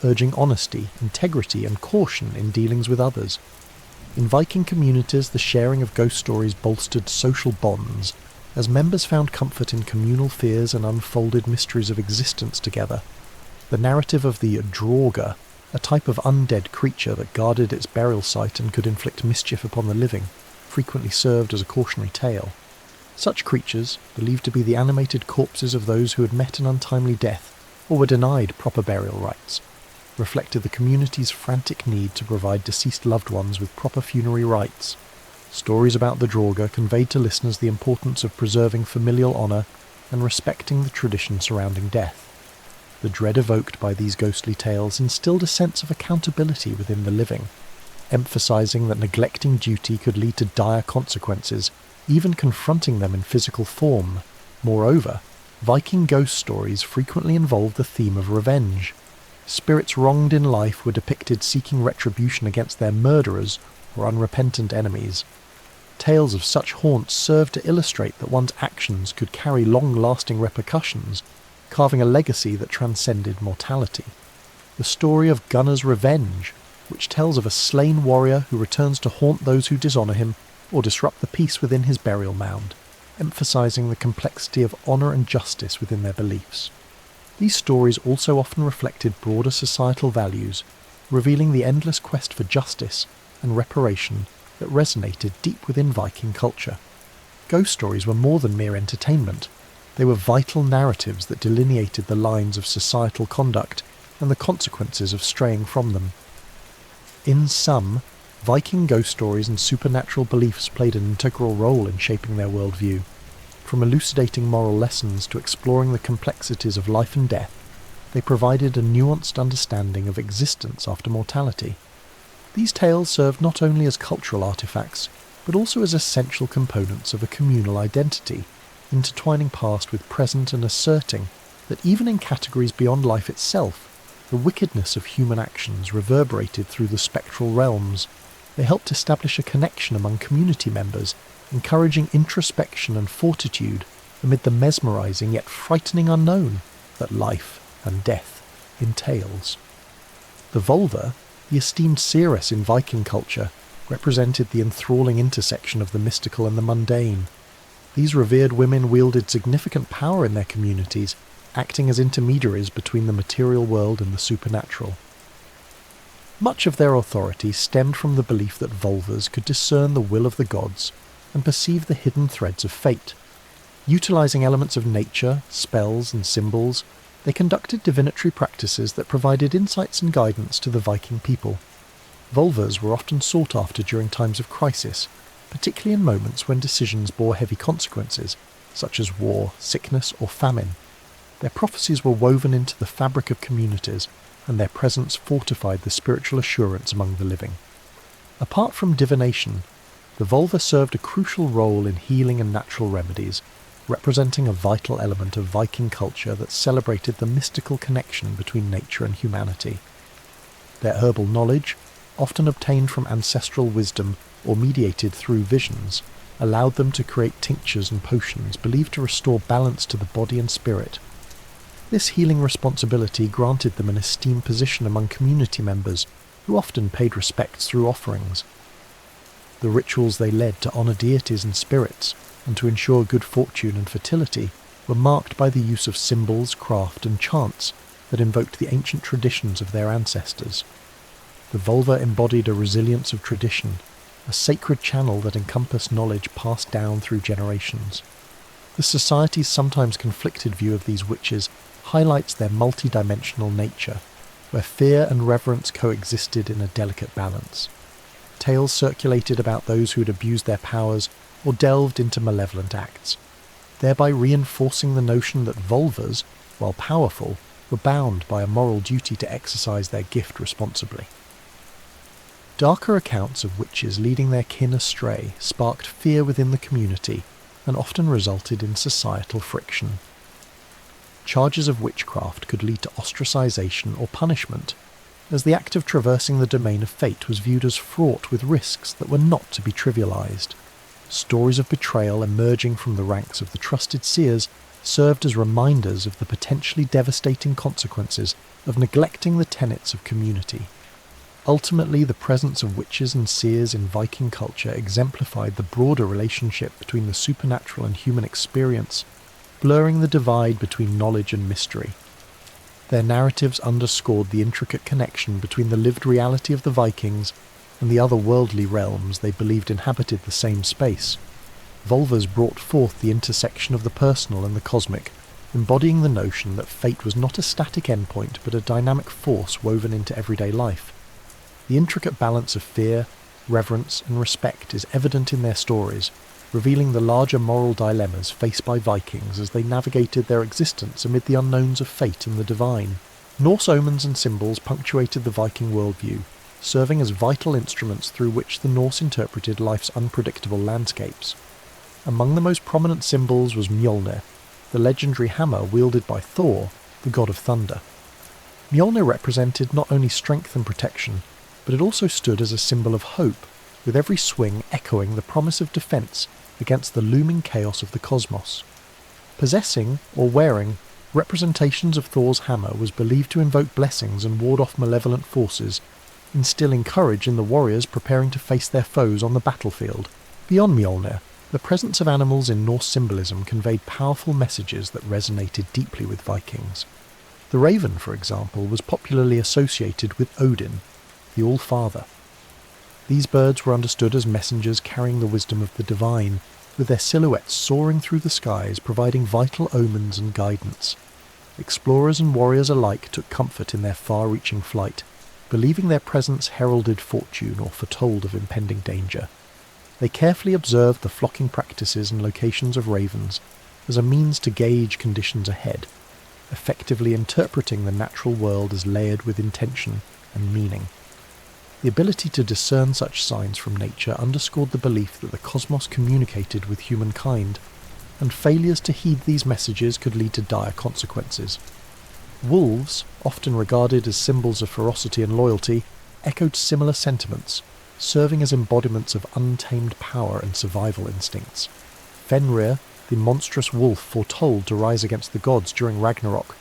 Speaker 1: urging honesty, integrity, and caution in dealings with others. In Viking communities, the sharing of ghost stories bolstered social bonds, as members found comfort in communal fears and unfolded mysteries of existence together. The narrative of the Draugr, a type of undead creature that guarded its burial site and could inflict mischief upon the living, frequently served as a cautionary tale. Such creatures, believed to be the animated corpses of those who had met an untimely death or were denied proper burial rites, reflected the community's frantic need to provide deceased loved ones with proper funerary rites. Stories about the Draugr conveyed to listeners the importance of preserving familial honour and respecting the tradition surrounding death. The dread evoked by these ghostly tales instilled a sense of accountability within the living, emphasising that neglecting duty could lead to dire consequences, even confronting them in physical form. Moreover, Viking ghost stories frequently involved the theme of revenge. Spirits wronged in life were depicted seeking retribution against their murderers or unrepentant enemies. Tales of such haunts served to illustrate that one's actions could carry long-lasting repercussions, carving a legacy that transcended mortality. The story of Gunnar's Revenge, which tells of a slain warrior who returns to haunt those who dishonour him or disrupt the peace within his burial mound, emphasising the complexity of honour and justice within their beliefs. These stories also often reflected broader societal values, revealing the endless quest for justice and reparation that resonated deep within Viking culture. Ghost stories were more than mere entertainment. They were vital narratives that delineated the lines of societal conduct and the consequences of straying from them. In sum, Viking ghost stories and supernatural beliefs played an integral role in shaping their worldview. From elucidating moral lessons to exploring the complexities of life and death, they provided a nuanced understanding of existence after mortality. These tales served not only as cultural artifacts, but also as essential components of a communal identity, intertwining past with present and asserting that even in categories beyond life itself, the wickedness of human actions reverberated through the spectral realms. They helped establish a connection among community members, encouraging introspection and fortitude amid the mesmerising yet frightening unknown that life and death entails. The Volva, the esteemed seeress in Viking culture, represented the enthralling intersection of the mystical and the mundane. These revered women wielded significant power in their communities, acting as intermediaries between the material world and the supernatural. Much of their authority stemmed from the belief that Volvas could discern the will of the gods and perceive the hidden threads of fate. Utilising elements of nature, spells and symbols, they conducted divinatory practices that provided insights and guidance to the Viking people. Volvas were often sought after during times of crisis, particularly in moments when decisions bore heavy consequences, such as war, sickness or famine. Their prophecies were woven into the fabric of communities, and their presence fortified the spiritual assurance among the living. Apart from divination, the Volva served a crucial role in healing and natural remedies, representing a vital element of Viking culture that celebrated the mystical connection between nature and humanity. Their herbal knowledge, often obtained from ancestral wisdom or mediated through visions, allowed them to create tinctures and potions believed to restore balance to the body and spirit. This healing responsibility granted them an esteemed position among community members, who often paid respects through offerings. The rituals they led to honour deities and spirits, and to ensure good fortune and fertility, were marked by the use of symbols, craft and chants that invoked the ancient traditions of their ancestors. The vulva embodied a resilience of tradition, a sacred channel that encompassed knowledge passed down through generations. The society's sometimes conflicted view of these witches highlights their multi-dimensional nature, where fear and reverence coexisted in a delicate balance. Tales circulated about those who had abused their powers or delved into malevolent acts, thereby reinforcing the notion that vulvas, while powerful, were bound by a moral duty to exercise their gift responsibly. Darker accounts of witches leading their kin astray sparked fear within the community and often resulted in societal friction. Charges of witchcraft could lead to ostracization or punishment, as the act of traversing the domain of fate was viewed as fraught with risks that were not to be trivialized. Stories of betrayal emerging from the ranks of the trusted seers served as reminders of the potentially devastating consequences of neglecting the tenets of community. Ultimately, the presence of witches and seers in Viking culture exemplified the broader relationship between the supernatural and human experience, blurring the divide between knowledge and mystery. Their narratives underscored the intricate connection between the lived reality of the Vikings and the otherworldly realms they believed inhabited the same space. Vulvas brought forth the intersection of the personal and the cosmic, embodying the notion that fate was not a static endpoint but a dynamic force woven into everyday life. The intricate balance of fear, reverence and respect is evident in their stories, revealing the larger moral dilemmas faced by Vikings as they navigated their existence amid the unknowns of fate and the divine. Norse omens and symbols punctuated the Viking worldview, serving as vital instruments through which the Norse interpreted life's unpredictable landscapes. Among the most prominent symbols was Mjolnir, the legendary hammer wielded by Thor, the god of thunder. Mjolnir represented not only strength and protection, but it also stood as a symbol of hope, with every swing echoing the promise of defence against the looming chaos of the cosmos. Possessing, or wearing, representations of Thor's hammer was believed to invoke blessings and ward off malevolent forces, instilling courage in the warriors preparing to face their foes on the battlefield. Beyond Mjolnir, the presence of animals in Norse symbolism conveyed powerful messages that resonated deeply with Vikings. The raven, for example, was popularly associated with Odin, the All-Father. These birds were understood as messengers carrying the wisdom of the divine, with their silhouettes soaring through the skies providing vital omens and guidance. Explorers and warriors alike took comfort in their far-reaching flight, believing their presence heralded fortune or foretold of impending danger. They carefully observed the flocking practices and locations of ravens as a means to gauge conditions ahead, effectively interpreting the natural world as layered with intention and meaning. The ability to discern such signs from nature underscored the belief that the cosmos communicated with humankind, and failures to heed these messages could lead to dire consequences. Wolves, often regarded as symbols of ferocity and loyalty, echoed similar sentiments, serving as embodiments of untamed power and survival instincts. Fenrir, the monstrous wolf foretold to rise against the gods during Ragnarok,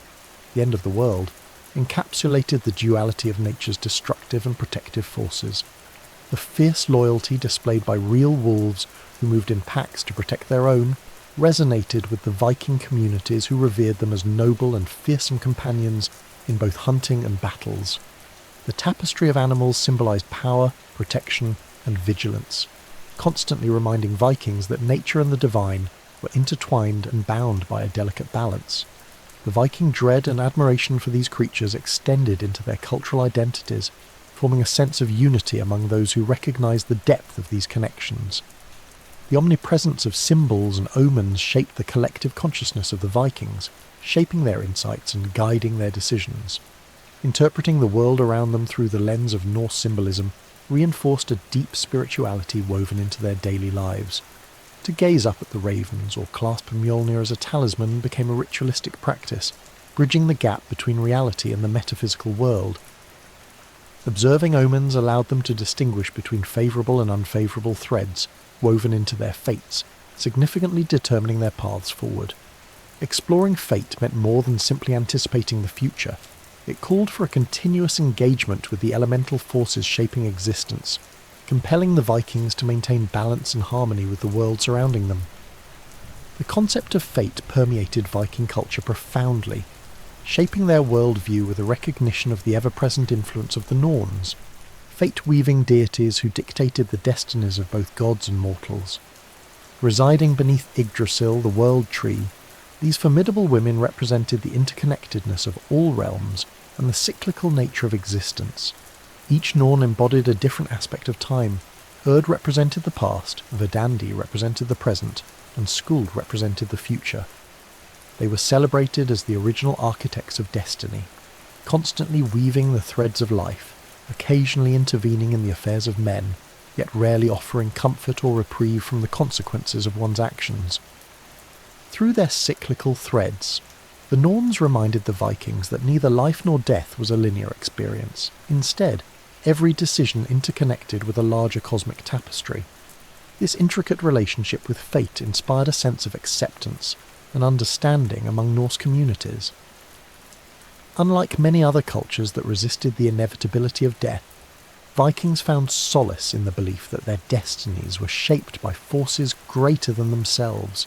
Speaker 1: the end of the world, encapsulated the duality of nature's destructive and protective forces. The fierce loyalty displayed by real wolves who moved in packs to protect their own resonated with the Viking communities who revered them as noble and fearsome companions in both hunting and battles. The tapestry of animals symbolized power, protection, and vigilance, constantly reminding Vikings that nature and the divine were intertwined and bound by a delicate balance. The Viking dread and admiration for these creatures extended into their cultural identities, forming a sense of unity among those who recognized the depth of these connections. The omnipresence of symbols and omens shaped the collective consciousness of the Vikings, shaping their insights and guiding their decisions. Interpreting the world around them through the lens of Norse symbolism reinforced a deep spirituality woven into their daily lives. To gaze up at the ravens or clasp Mjolnir as a talisman became a ritualistic practice, bridging the gap between reality and the metaphysical world. Observing omens allowed them to distinguish between favourable and unfavourable threads woven into their fates, significantly determining their paths forward. Exploring fate meant more than simply anticipating the future. It called for a continuous engagement with the elemental forces shaping existence, compelling the Vikings to maintain balance and harmony with the world surrounding them. The concept of fate permeated Viking culture profoundly, shaping their worldview with a recognition of the ever-present influence of the Norns, fate-weaving deities who dictated the destinies of both gods and mortals. Residing beneath Yggdrasil, the World Tree, these formidable women represented the interconnectedness of all realms and the cyclical nature of existence. Each Norn embodied a different aspect of time. Urd represented the past, Verdandi represented the present, and Skuld represented the future. They were celebrated as the original architects of destiny, constantly weaving the threads of life, occasionally intervening in the affairs of men, yet rarely offering comfort or reprieve from the consequences of one's actions. Through their cyclical threads, the Norns reminded the Vikings that neither life nor death was a linear experience. Instead, every decision interconnected with a larger cosmic tapestry. This intricate relationship with fate inspired a sense of acceptance and understanding among Norse communities. Unlike many other cultures that resisted the inevitability of death, Vikings found solace in the belief that their destinies were shaped by forces greater than themselves.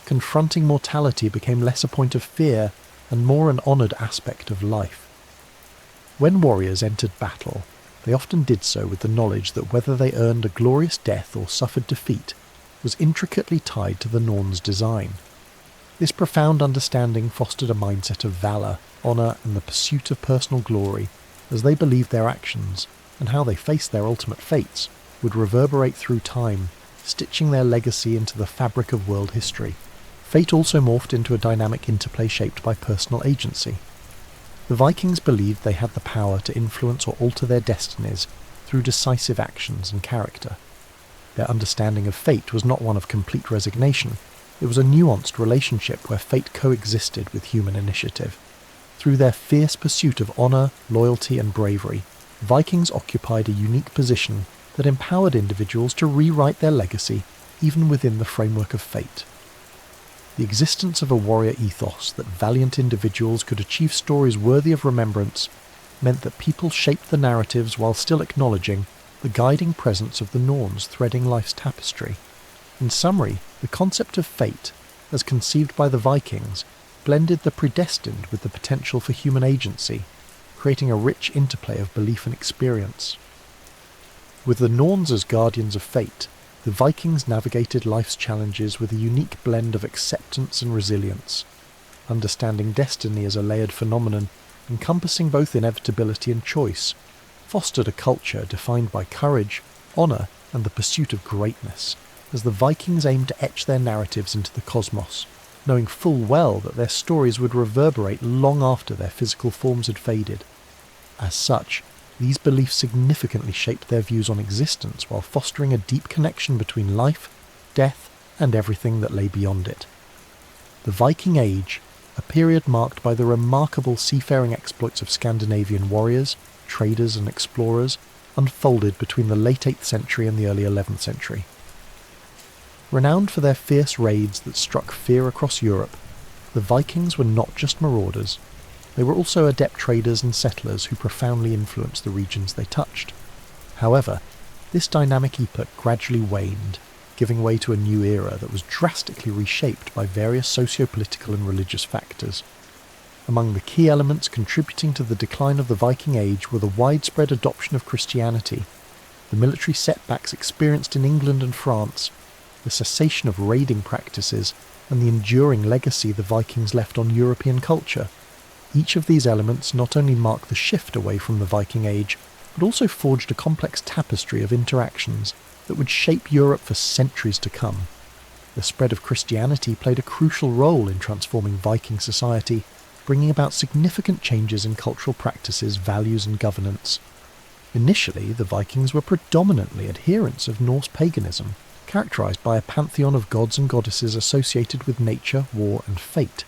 Speaker 1: Confronting mortality became less a point of fear and more an honoured aspect of life. When warriors entered battle, they often did so with the knowledge that whether they earned a glorious death or suffered defeat was intricately tied to the Norns' design. This profound understanding fostered a mindset of valour, honour and the pursuit of personal glory, as they believed their actions, and how they faced their ultimate fates, would reverberate through time, stitching their legacy into the fabric of world history. Fate also morphed into a dynamic interplay shaped by personal agency. The Vikings believed they had the power to influence or alter their destinies through decisive actions and character. Their understanding of fate was not one of complete resignation. It was a nuanced relationship where fate coexisted with human initiative. Through their fierce pursuit of honour, loyalty and bravery, Vikings occupied a unique position that empowered individuals to rewrite their legacy even within the framework of fate. The existence of a warrior ethos that valiant individuals could achieve stories worthy of remembrance meant that people shaped the narratives while still acknowledging the guiding presence of the Norns threading life's tapestry. In summary, the concept of fate, as conceived by the Vikings, blended the predestined with the potential for human agency, creating a rich interplay of belief and experience. With the Norns as guardians of fate, the Vikings navigated life's challenges with a unique blend of acceptance and resilience, understanding destiny as a layered phenomenon encompassing both inevitability and choice, fostered a culture defined by courage, honour and the pursuit of greatness, as the Vikings aimed to etch their narratives into the cosmos, knowing full well that their stories would reverberate long after their physical forms had faded. As such, these beliefs significantly shaped their views on existence while fostering a deep connection between life, death, and everything that lay beyond it. The Viking Age, a period marked by the remarkable seafaring exploits of Scandinavian warriors, traders and explorers, unfolded between the late 8th century and the early 11th century. Renowned for their fierce raids that struck fear across Europe, the Vikings were not just marauders. They were also adept traders and settlers who profoundly influenced the regions they touched. However, this dynamic epoch gradually waned, giving way to a new era that was drastically reshaped by various socio-political and religious factors. Among the key elements contributing to the decline of the Viking Age were the widespread adoption of Christianity, the military setbacks experienced in England and France, the cessation of raiding practices, and the enduring legacy the Vikings left on European culture. Each of these elements not only marked the shift away from the Viking Age, but also forged a complex tapestry of interactions that would shape Europe for centuries to come. The spread of Christianity played a crucial role in transforming Viking society, bringing about significant changes in cultural practices, values and governance. Initially, the Vikings were predominantly adherents of Norse paganism, characterised by a pantheon of gods and goddesses associated with nature, war and fate.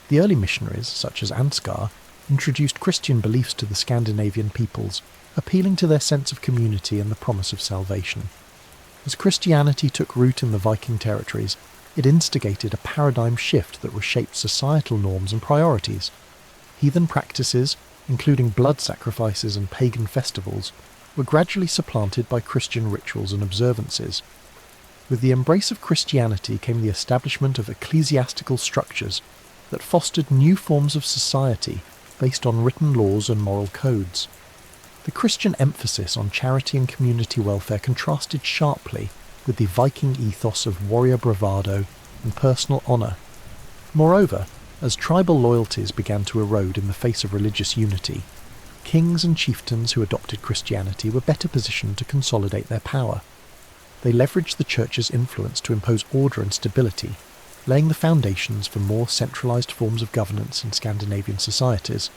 Speaker 1: The early missionaries, such as Ansgar, introduced Christian beliefs to the Scandinavian peoples, appealing to their sense of community and the promise of salvation. As Christianity took root in the Viking territories, It instigated a paradigm shift that reshaped societal norms and priorities. Heathen practices, including blood sacrifices and pagan festivals, were gradually supplanted by Christian rituals and observances. With the embrace of Christianity came the establishment of ecclesiastical structures that fostered new forms of society based on written laws and moral codes. The Christian emphasis on charity and community welfare contrasted sharply with the Viking ethos of warrior bravado and personal honour. Moreover, as tribal loyalties began to erode in the face of religious unity, kings and chieftains who adopted Christianity were better positioned to consolidate their power. They leveraged the church's influence to impose order and stability, laying the foundations for more centralised forms of governance in Scandinavian societies.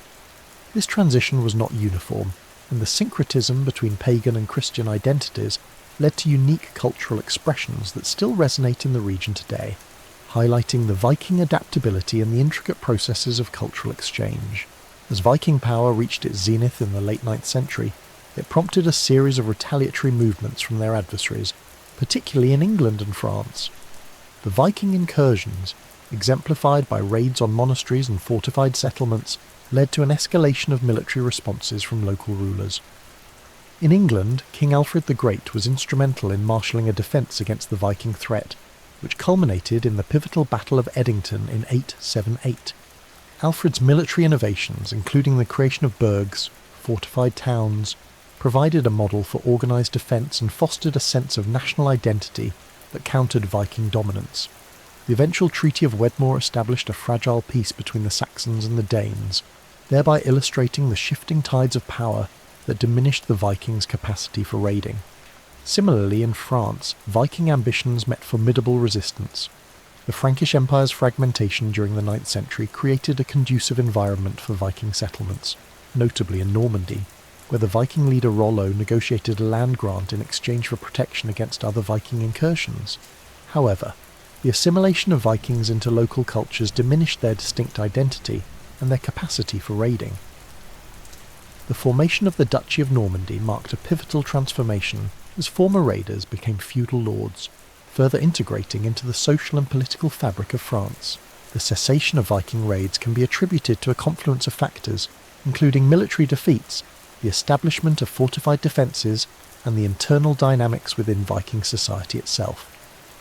Speaker 1: This transition was not uniform, and the syncretism between pagan and Christian identities led to unique cultural expressions that still resonate in the region today, highlighting the Viking adaptability and the intricate processes of cultural exchange. As Viking power reached its zenith in the late 9th century, it prompted a series of retaliatory movements from their adversaries, particularly in England and France. The Viking incursions, exemplified by raids on monasteries and fortified settlements, led to an escalation of military responses from local rulers. In England, King Alfred the Great was instrumental in marshalling a defence against the Viking threat, which culminated in the pivotal Battle of Edington in 878. Alfred's military innovations, including the creation of burghs, fortified towns, provided a model for organised defence and fostered a sense of national identity that countered Viking dominance. The eventual Treaty of Wedmore established a fragile peace between the Saxons and the Danes, thereby illustrating the shifting tides of power that diminished the Vikings' capacity for raiding. Similarly, in France, Viking ambitions met formidable resistance. The Frankish Empire's fragmentation during the 9th century created a conducive environment for Viking settlements, notably in Normandy, where the Viking leader Rollo negotiated a land grant in exchange for protection against other Viking incursions. However, the assimilation of Vikings into local cultures diminished their distinct identity and their capacity for raiding. The formation of the Duchy of Normandy marked a pivotal transformation as former raiders became feudal lords, further integrating into the social and political fabric of France. The cessation of Viking raids can be attributed to a confluence of factors, including military defeats, the establishment of fortified defences, and the internal dynamics within Viking society itself.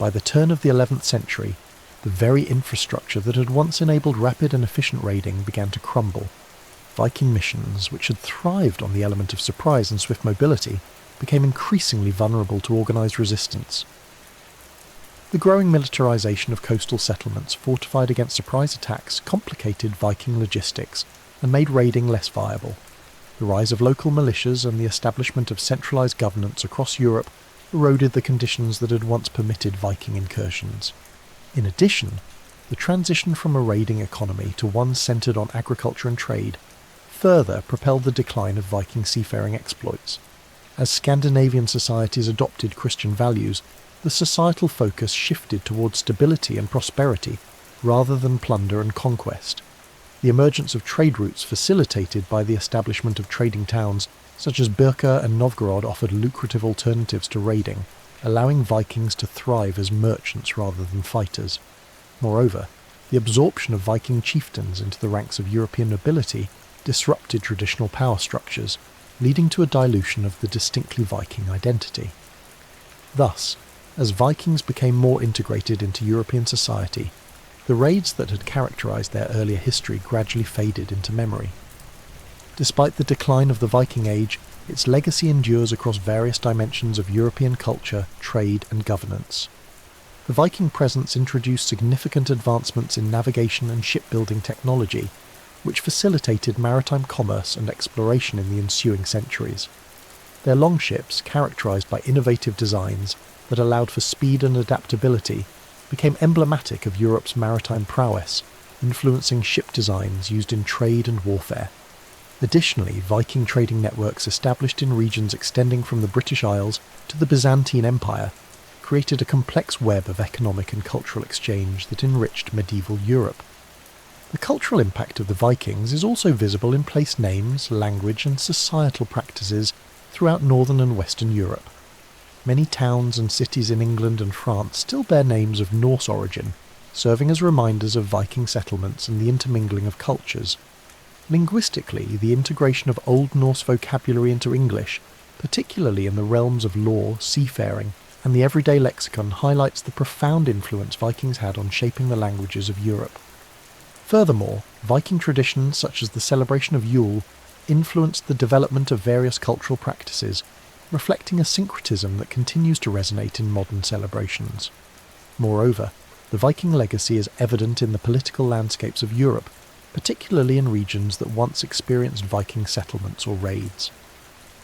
Speaker 1: By the turn of the 11th century, the very infrastructure that had once enabled rapid and efficient raiding began to crumble. Viking missions, which had thrived on the element of surprise and swift mobility, became increasingly vulnerable to organised resistance. The growing militarisation of coastal settlements fortified against surprise attacks complicated Viking logistics and made raiding less viable. The rise of local militias and the establishment of centralised governance across Europe eroded the conditions that had once permitted Viking incursions. In addition, the transition from a raiding economy to one centred on agriculture and trade further propelled the decline of Viking seafaring exploits. As Scandinavian societies adopted Christian values, the societal focus shifted towards stability and prosperity rather than plunder and conquest. The emergence of trade routes facilitated by the establishment of trading towns such as Birka and Novgorod offered lucrative alternatives to raiding, allowing Vikings to thrive as merchants rather than fighters. Moreover, the absorption of Viking chieftains into the ranks of European nobility disrupted traditional power structures, leading to a dilution of the distinctly Viking identity. Thus, as Vikings became more integrated into European society, the raids that had characterised their earlier history gradually faded into memory. Despite the decline of the Viking Age, its legacy endures across various dimensions of European culture, trade and governance. The Viking presence introduced significant advancements in navigation and shipbuilding technology, which facilitated maritime commerce and exploration in the ensuing centuries. Their longships, characterised by innovative designs that allowed for speed and adaptability, became emblematic of Europe's maritime prowess, influencing ship designs used in trade and warfare. Additionally, Viking trading networks established in regions extending from the British Isles to the Byzantine Empire created a complex web of economic and cultural exchange that enriched medieval Europe. The cultural impact of the Vikings is also visible in place names, language and societal practices throughout northern and western Europe. many towns and cities in England and France still bear names of Norse origin, serving as reminders of Viking settlements and the intermingling of cultures. Linguistically, the integration of Old Norse vocabulary into English, particularly in the realms of law, seafaring, and the everyday lexicon, highlights the profound influence Vikings had on shaping the languages of Europe. Furthermore, Viking traditions such as the celebration of Yule influenced the development of various cultural practices, reflecting a syncretism that continues to resonate in modern celebrations. Moreover, the Viking legacy is evident in the political landscapes of Europe, particularly in regions that once experienced Viking settlements or raids.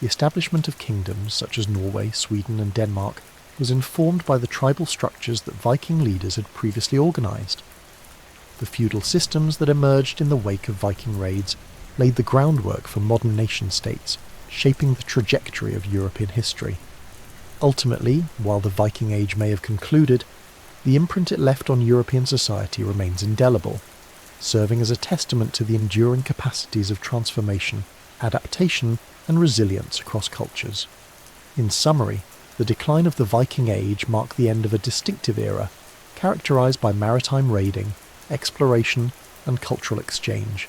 Speaker 1: The establishment of kingdoms such as Norway, Sweden and Denmark was informed by the tribal structures that Viking leaders had previously organised. The feudal systems that emerged in the wake of Viking raids laid the groundwork for modern nation-states, shaping the trajectory of European history. Ultimately, while the Viking Age may have concluded, the imprint it left on European society remains indelible, serving as a testament to the enduring capacities of transformation, adaptation and resilience across cultures. In summary, the decline of the Viking Age marked the end of a distinctive era, characterised by maritime raiding, exploration and cultural exchange.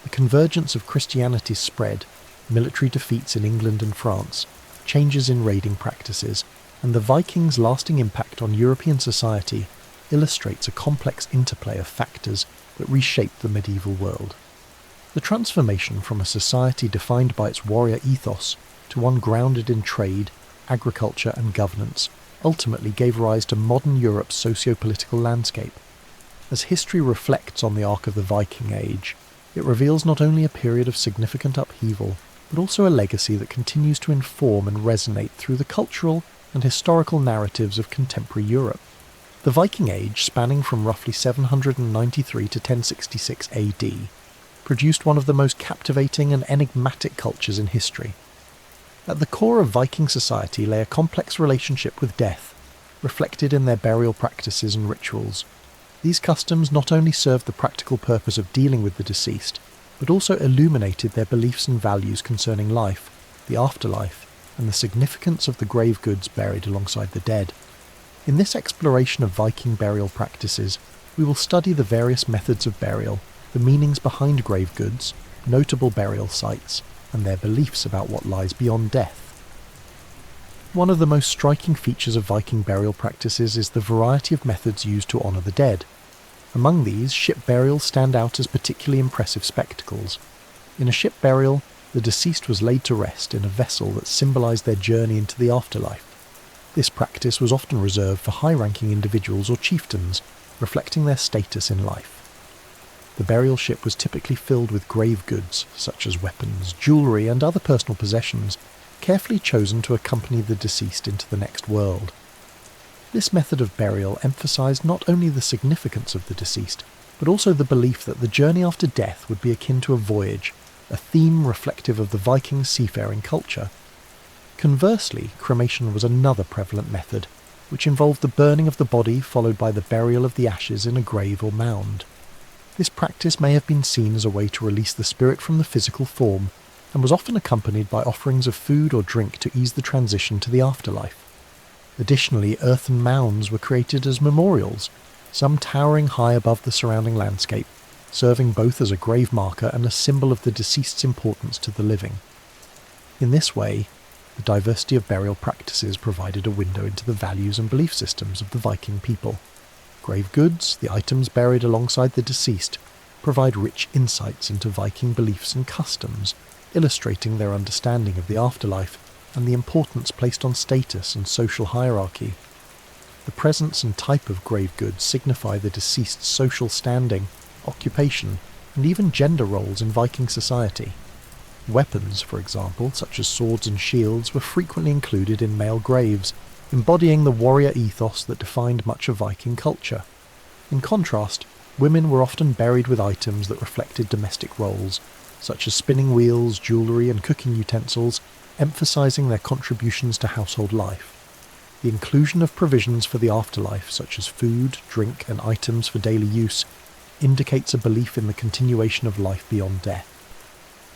Speaker 1: The convergence of Christianity's spread, military defeats in England and France, changes in raiding practices, and the Vikings' lasting impact on European society illustrates a complex interplay of factors that reshaped the medieval world. The transformation from a society defined by its warrior ethos to one grounded in trade, agriculture and governance ultimately gave rise to modern Europe's socio-political landscape. As history reflects on the arc of the Viking Age, it reveals not only a period of significant upheaval, but also a legacy that continues to inform and resonate through the cultural and historical narratives of contemporary Europe. The Viking Age, spanning from roughly 793 to 1066 AD, produced one of the most captivating and enigmatic cultures in history. At the core of Viking society lay a complex relationship with death, reflected in their burial practices and rituals. These customs not only served the practical purpose of dealing with the deceased, but also illuminated their beliefs and values concerning life, the afterlife, and the significance of the grave goods buried alongside the dead. In this exploration of Viking burial practices, we will study the various methods of burial, the meanings behind grave goods, notable burial sites, and their beliefs about what lies beyond death. One of the most striking features of Viking burial practices is the variety of methods used to honour the dead. Among these, ship burials stand out as particularly impressive spectacles. In a ship burial, the deceased was laid to rest in a vessel that symbolised their journey into the afterlife. This practice was often reserved for high-ranking individuals or chieftains, reflecting their status in life. The burial ship was typically filled with grave goods, such as weapons, jewellery and other personal possessions, carefully chosen to accompany the deceased into the next world. This method of burial emphasised not only the significance of the deceased, but also the belief that the journey after death would be akin to a voyage, a theme reflective of the Viking seafaring culture. Conversely, cremation was another prevalent method, which involved the burning of the body followed by the burial of the ashes in a grave or mound. This practice may have been seen as a way to release the spirit from the physical form, and was often accompanied by offerings of food or drink to ease the transition to the afterlife. Additionally, earthen mounds were created as memorials, some towering high above the surrounding landscape, serving both as a grave marker and a symbol of the deceased's importance to the living. In this way, the diversity of burial practices provided a window into the values and belief systems of the Viking people. Grave goods, the items buried alongside the deceased, provide rich insights into Viking beliefs and customs, illustrating their understanding of the afterlife and the importance placed on status and social hierarchy. The presence and type of grave goods signify the deceased's social standing, occupation, and even gender roles in Viking society. Weapons, for example, such as swords and shields, were frequently included in male graves, embodying the warrior ethos that defined much of Viking culture. In contrast, women were often buried with items that reflected domestic roles, such as spinning wheels, jewellery and cooking utensils, emphasising their contributions to household life. The inclusion of provisions for the afterlife, such as food, drink and items for daily use, indicates a belief in the continuation of life beyond death.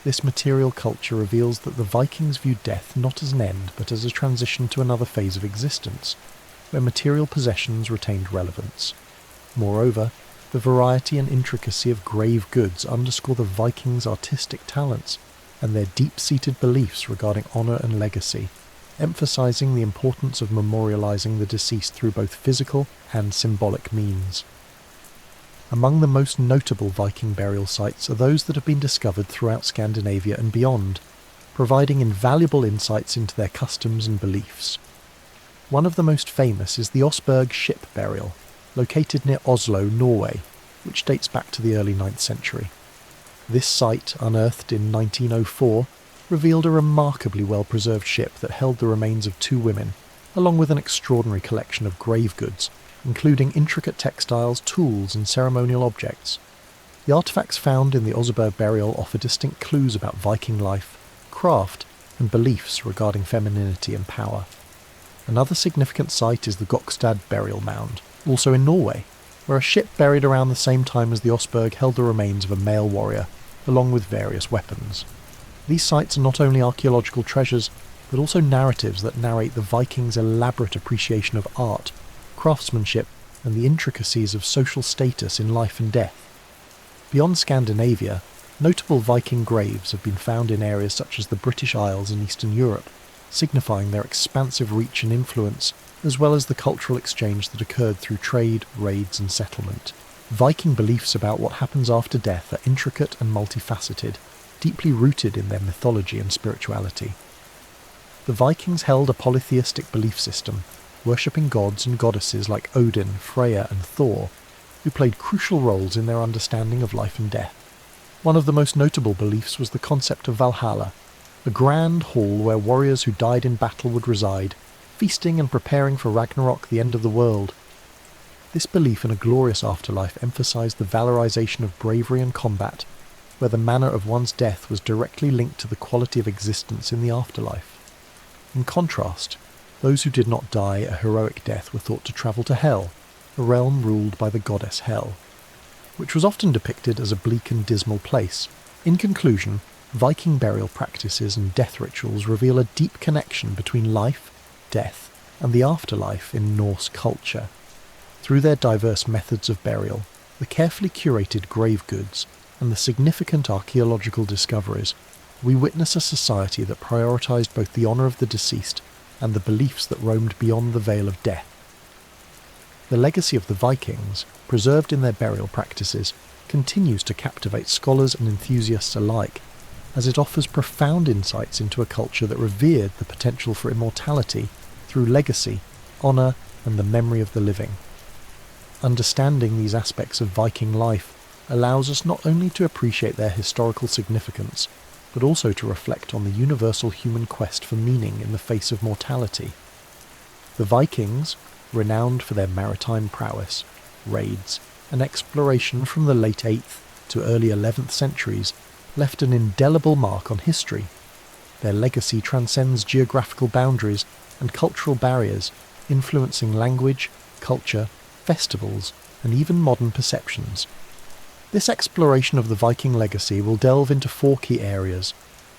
Speaker 1: this material culture reveals that the Vikings viewed death not as an end but as a transition to another phase of existence, where material possessions retained relevance. Moreover, the variety and intricacy of grave goods underscore the Vikings' artistic talents and their deep-seated beliefs regarding honour and legacy, emphasising the importance of memorialising the deceased through both physical and symbolic means. Among the most notable Viking burial sites are those that have been discovered throughout Scandinavia and beyond, providing invaluable insights into their customs and beliefs. One of the most famous is the Osberg ship burial, located near Oslo, Norway, which dates back to the early 9th century. This site, unearthed in 1904, revealed a remarkably well-preserved ship that held the remains of 2 women, along with an extraordinary collection of grave goods, including intricate textiles, tools and ceremonial objects. The artefacts found in the Osberg burial offer distinct clues about Viking life, craft and beliefs regarding femininity and power. Another significant site is the Gokstad burial mound, also in Norway, where a ship buried around the same time as the Osberg held the remains of a male warrior, along with various weapons. These sites are not only archaeological treasures, but also narratives that narrate the Vikings' elaborate appreciation of art, craftsmanship, and the intricacies of social status in life and death. Beyond Scandinavia, notable Viking graves have been found in areas such as the British Isles and Eastern Europe, signifying their expansive reach and influence, as well as the cultural exchange that occurred through trade, raids and settlement. Viking beliefs about what happens after death are intricate and multifaceted, deeply rooted in their mythology and spirituality. The Vikings held a polytheistic belief system, worshipping gods and goddesses like Odin, Freya and Thor, who played crucial roles in their understanding of life and death. One of the most notable beliefs was the concept of Valhalla, a grand hall where warriors who died in battle would reside, feasting and preparing for Ragnarok, the end of the world. This belief in a glorious afterlife emphasised the valorization of bravery and combat, where the manner of one's death was directly linked to the quality of existence in the afterlife. In contrast, those who did not die a heroic death were thought to travel to Hell, a realm ruled by the goddess Hel, which was often depicted as a bleak and dismal place. In conclusion, Viking burial practices and death rituals reveal a deep connection between life, death, and the afterlife in Norse culture. Through their diverse methods of burial, the carefully curated grave goods, and the significant archaeological discoveries, we witness a society that prioritised both the honour of the deceased and the beliefs that roamed beyond the veil of death. The legacy of the Vikings, preserved in their burial practices, continues to captivate scholars and enthusiasts alike, as it offers profound insights into a culture that revered the potential for immortality through legacy, honour, and the memory of the living. Understanding these aspects of Viking life allows us not only to appreciate their historical significance, but also to reflect on the universal human quest for meaning in the face of mortality. The Vikings, renowned for their maritime prowess, raids, and exploration from the late 8th to early 11th centuries, left an indelible mark on history. Their legacy transcends geographical boundaries and cultural barriers, influencing language, culture, festivals, and even modern perceptions. This exploration of the Viking legacy will delve into 4 key areas: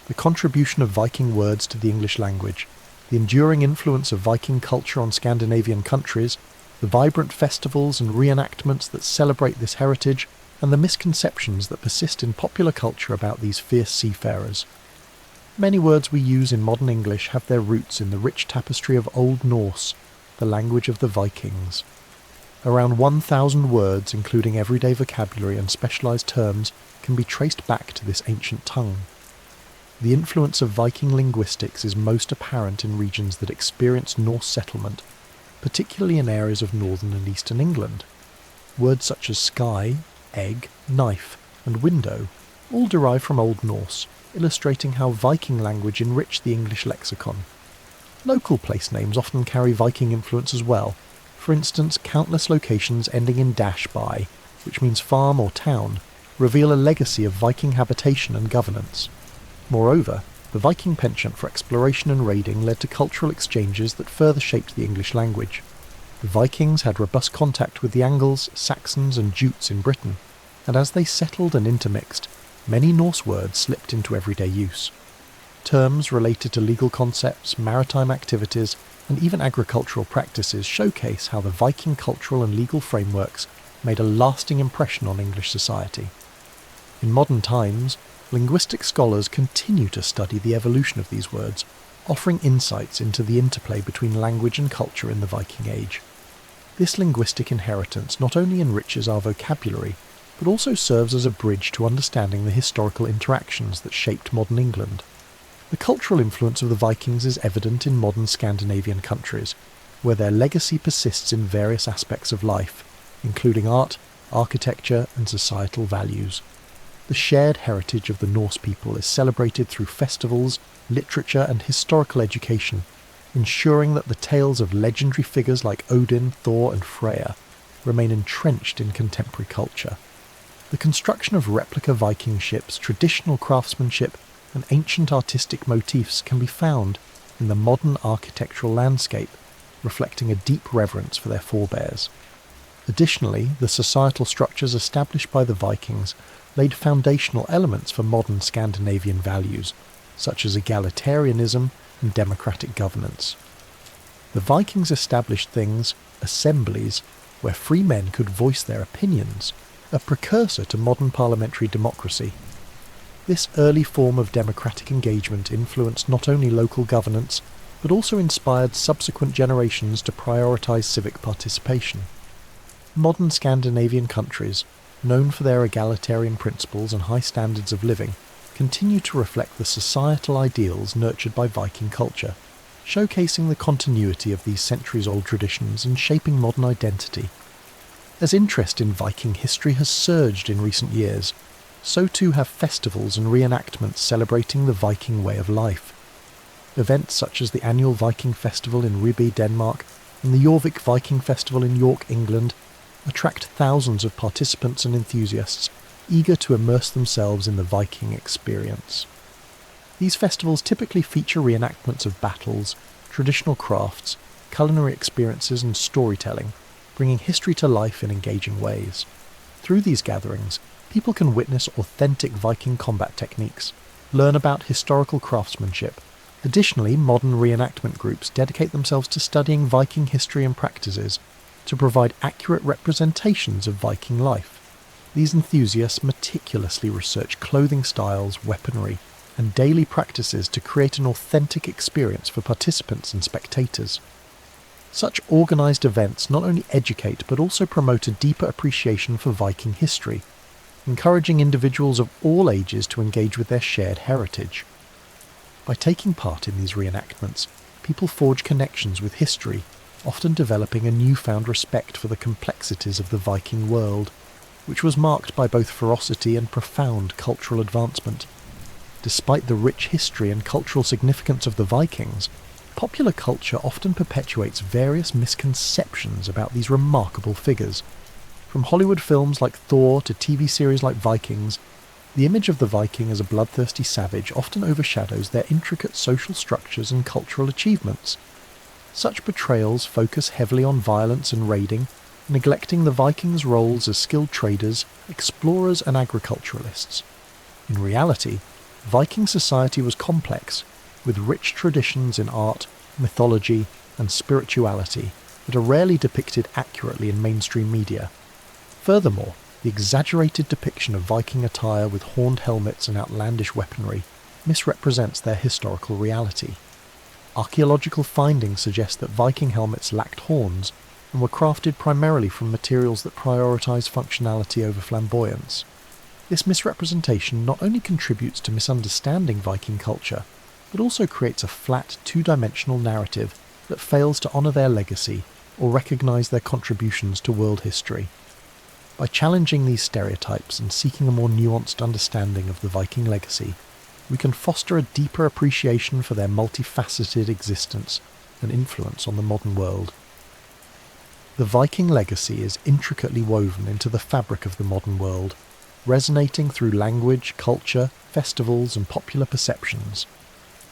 Speaker 1: the contribution of Viking words to the English language, the enduring influence of Viking culture on Scandinavian countries, the vibrant festivals and reenactments that celebrate this heritage, and the misconceptions that persist in popular culture about these fierce seafarers. Many words we use in modern English have their roots in the rich tapestry of Old Norse, the language of the Vikings. Around 1,000 words, including everyday vocabulary and specialised terms, can be traced back to this ancient tongue. The influence of Viking linguistics is most apparent in regions that experienced Norse settlement, particularly in areas of northern and eastern England. Words such as sky, egg, knife, and window all derive from Old Norse, illustrating how Viking language enriched the English lexicon. Local place names often carry Viking influence as well. For instance, countless locations ending in -by, which means farm or town, reveal a legacy of Viking habitation and governance. Moreover, the Viking penchant for exploration and raiding led to cultural exchanges that further shaped the English language. The Vikings had robust contact with the Angles, Saxons and Jutes in Britain, and as they settled and intermixed, many Norse words slipped into everyday use. Terms related to legal concepts, maritime activities, and even agricultural practices showcase how the Viking cultural and legal frameworks made a lasting impression on English society. In modern times, linguistic scholars continue to study the evolution of these words, offering insights into the interplay between language and culture in the Viking Age. This linguistic inheritance not only enriches our vocabulary, but also serves as a bridge to understanding the historical interactions that shaped modern England. The cultural influence of the Vikings is evident in modern Scandinavian countries, where their legacy persists in various aspects of life, including art, architecture, and societal values. The shared heritage of the Norse people is celebrated through festivals, literature, and historical education, ensuring that the tales of legendary figures like Odin, Thor, and Freya remain entrenched in contemporary culture. The construction of replica Viking ships, traditional craftsmanship, and ancient artistic motifs can be found in the modern architectural landscape, reflecting a deep reverence for their forebears. Additionally, the societal structures established by the Vikings laid foundational elements for modern Scandinavian values, such as egalitarianism and democratic governance. The Vikings established assemblies, where free men could voice their opinions, a precursor to modern parliamentary democracy. This early form of democratic engagement influenced not only local governance, but also inspired subsequent generations to prioritise civic participation. Modern Scandinavian countries, known for their egalitarian principles and high standards of living, continue to reflect the societal ideals nurtured by Viking culture, showcasing the continuity of these centuries-old traditions and shaping modern identity. As interest in Viking history has surged in recent years, so too have festivals and reenactments celebrating the Viking way of life. Events such as the annual Viking Festival in Ribe, Denmark, and the Jorvik Viking Festival in York, England, attract thousands of participants and enthusiasts eager to immerse themselves in the Viking experience. These festivals typically feature reenactments of battles, traditional crafts, culinary experiences, and storytelling, bringing history to life in engaging ways. Through these gatherings, people can witness authentic Viking combat techniques, learn about historical craftsmanship. Additionally, modern reenactment groups dedicate themselves to studying Viking history and practices to provide accurate representations of Viking life. These enthusiasts meticulously research clothing styles, weaponry, and daily practices to create an authentic experience for participants and spectators. Such organised events not only educate but also promote a deeper appreciation for Viking history, encouraging individuals of all ages to engage with their shared heritage. By taking part in these reenactments, people forge connections with history, often developing a newfound respect for the complexities of the Viking world, which was marked by both ferocity and profound cultural advancement. Despite the rich history and cultural significance of the Vikings, popular culture often perpetuates various misconceptions about these remarkable figures. From Hollywood films like Thor to TV series like Vikings, the image of the Viking as a bloodthirsty savage often overshadows their intricate social structures and cultural achievements. Such portrayals focus heavily on violence and raiding, neglecting the Vikings' roles as skilled traders, explorers, and agriculturalists. In reality, Viking society was complex, with rich traditions in art, mythology, and spirituality that are rarely depicted accurately in mainstream media. Furthermore, the exaggerated depiction of Viking attire with horned helmets and outlandish weaponry misrepresents their historical reality. Archaeological findings suggest that Viking helmets lacked horns and were crafted primarily from materials that prioritise functionality over flamboyance. This misrepresentation not only contributes to misunderstanding Viking culture, but also creates a flat, two-dimensional narrative that fails to honour their legacy or recognise their contributions to world history. By challenging these stereotypes and seeking a more nuanced understanding of the Viking legacy, we can foster a deeper appreciation for their multifaceted existence and influence on the modern world. The Viking legacy is intricately woven into the fabric of the modern world, resonating through language, culture, festivals, and popular perceptions.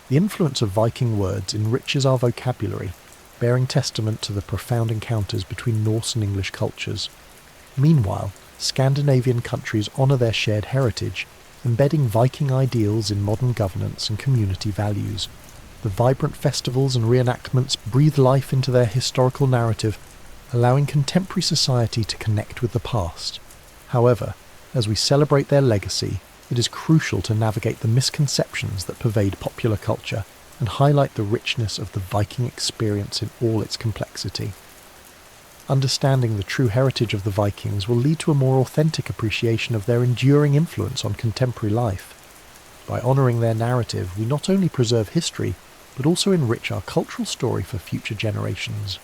Speaker 1: The influence of Viking words enriches our vocabulary, bearing testament to the profound encounters between Norse and English cultures. Meanwhile, Scandinavian countries honour their shared heritage, embedding Viking ideals in modern governance and community values. The vibrant festivals and reenactments breathe life into their historical narrative, allowing contemporary society to connect with the past. However, as we celebrate their legacy, it is crucial to navigate the misconceptions that pervade popular culture and highlight the richness of the Viking experience in all its complexity. Understanding the true heritage of the Vikings will lead to a more authentic appreciation of their enduring influence on contemporary life. By honouring their narrative, we not only preserve history, but also enrich our cultural story for future generations.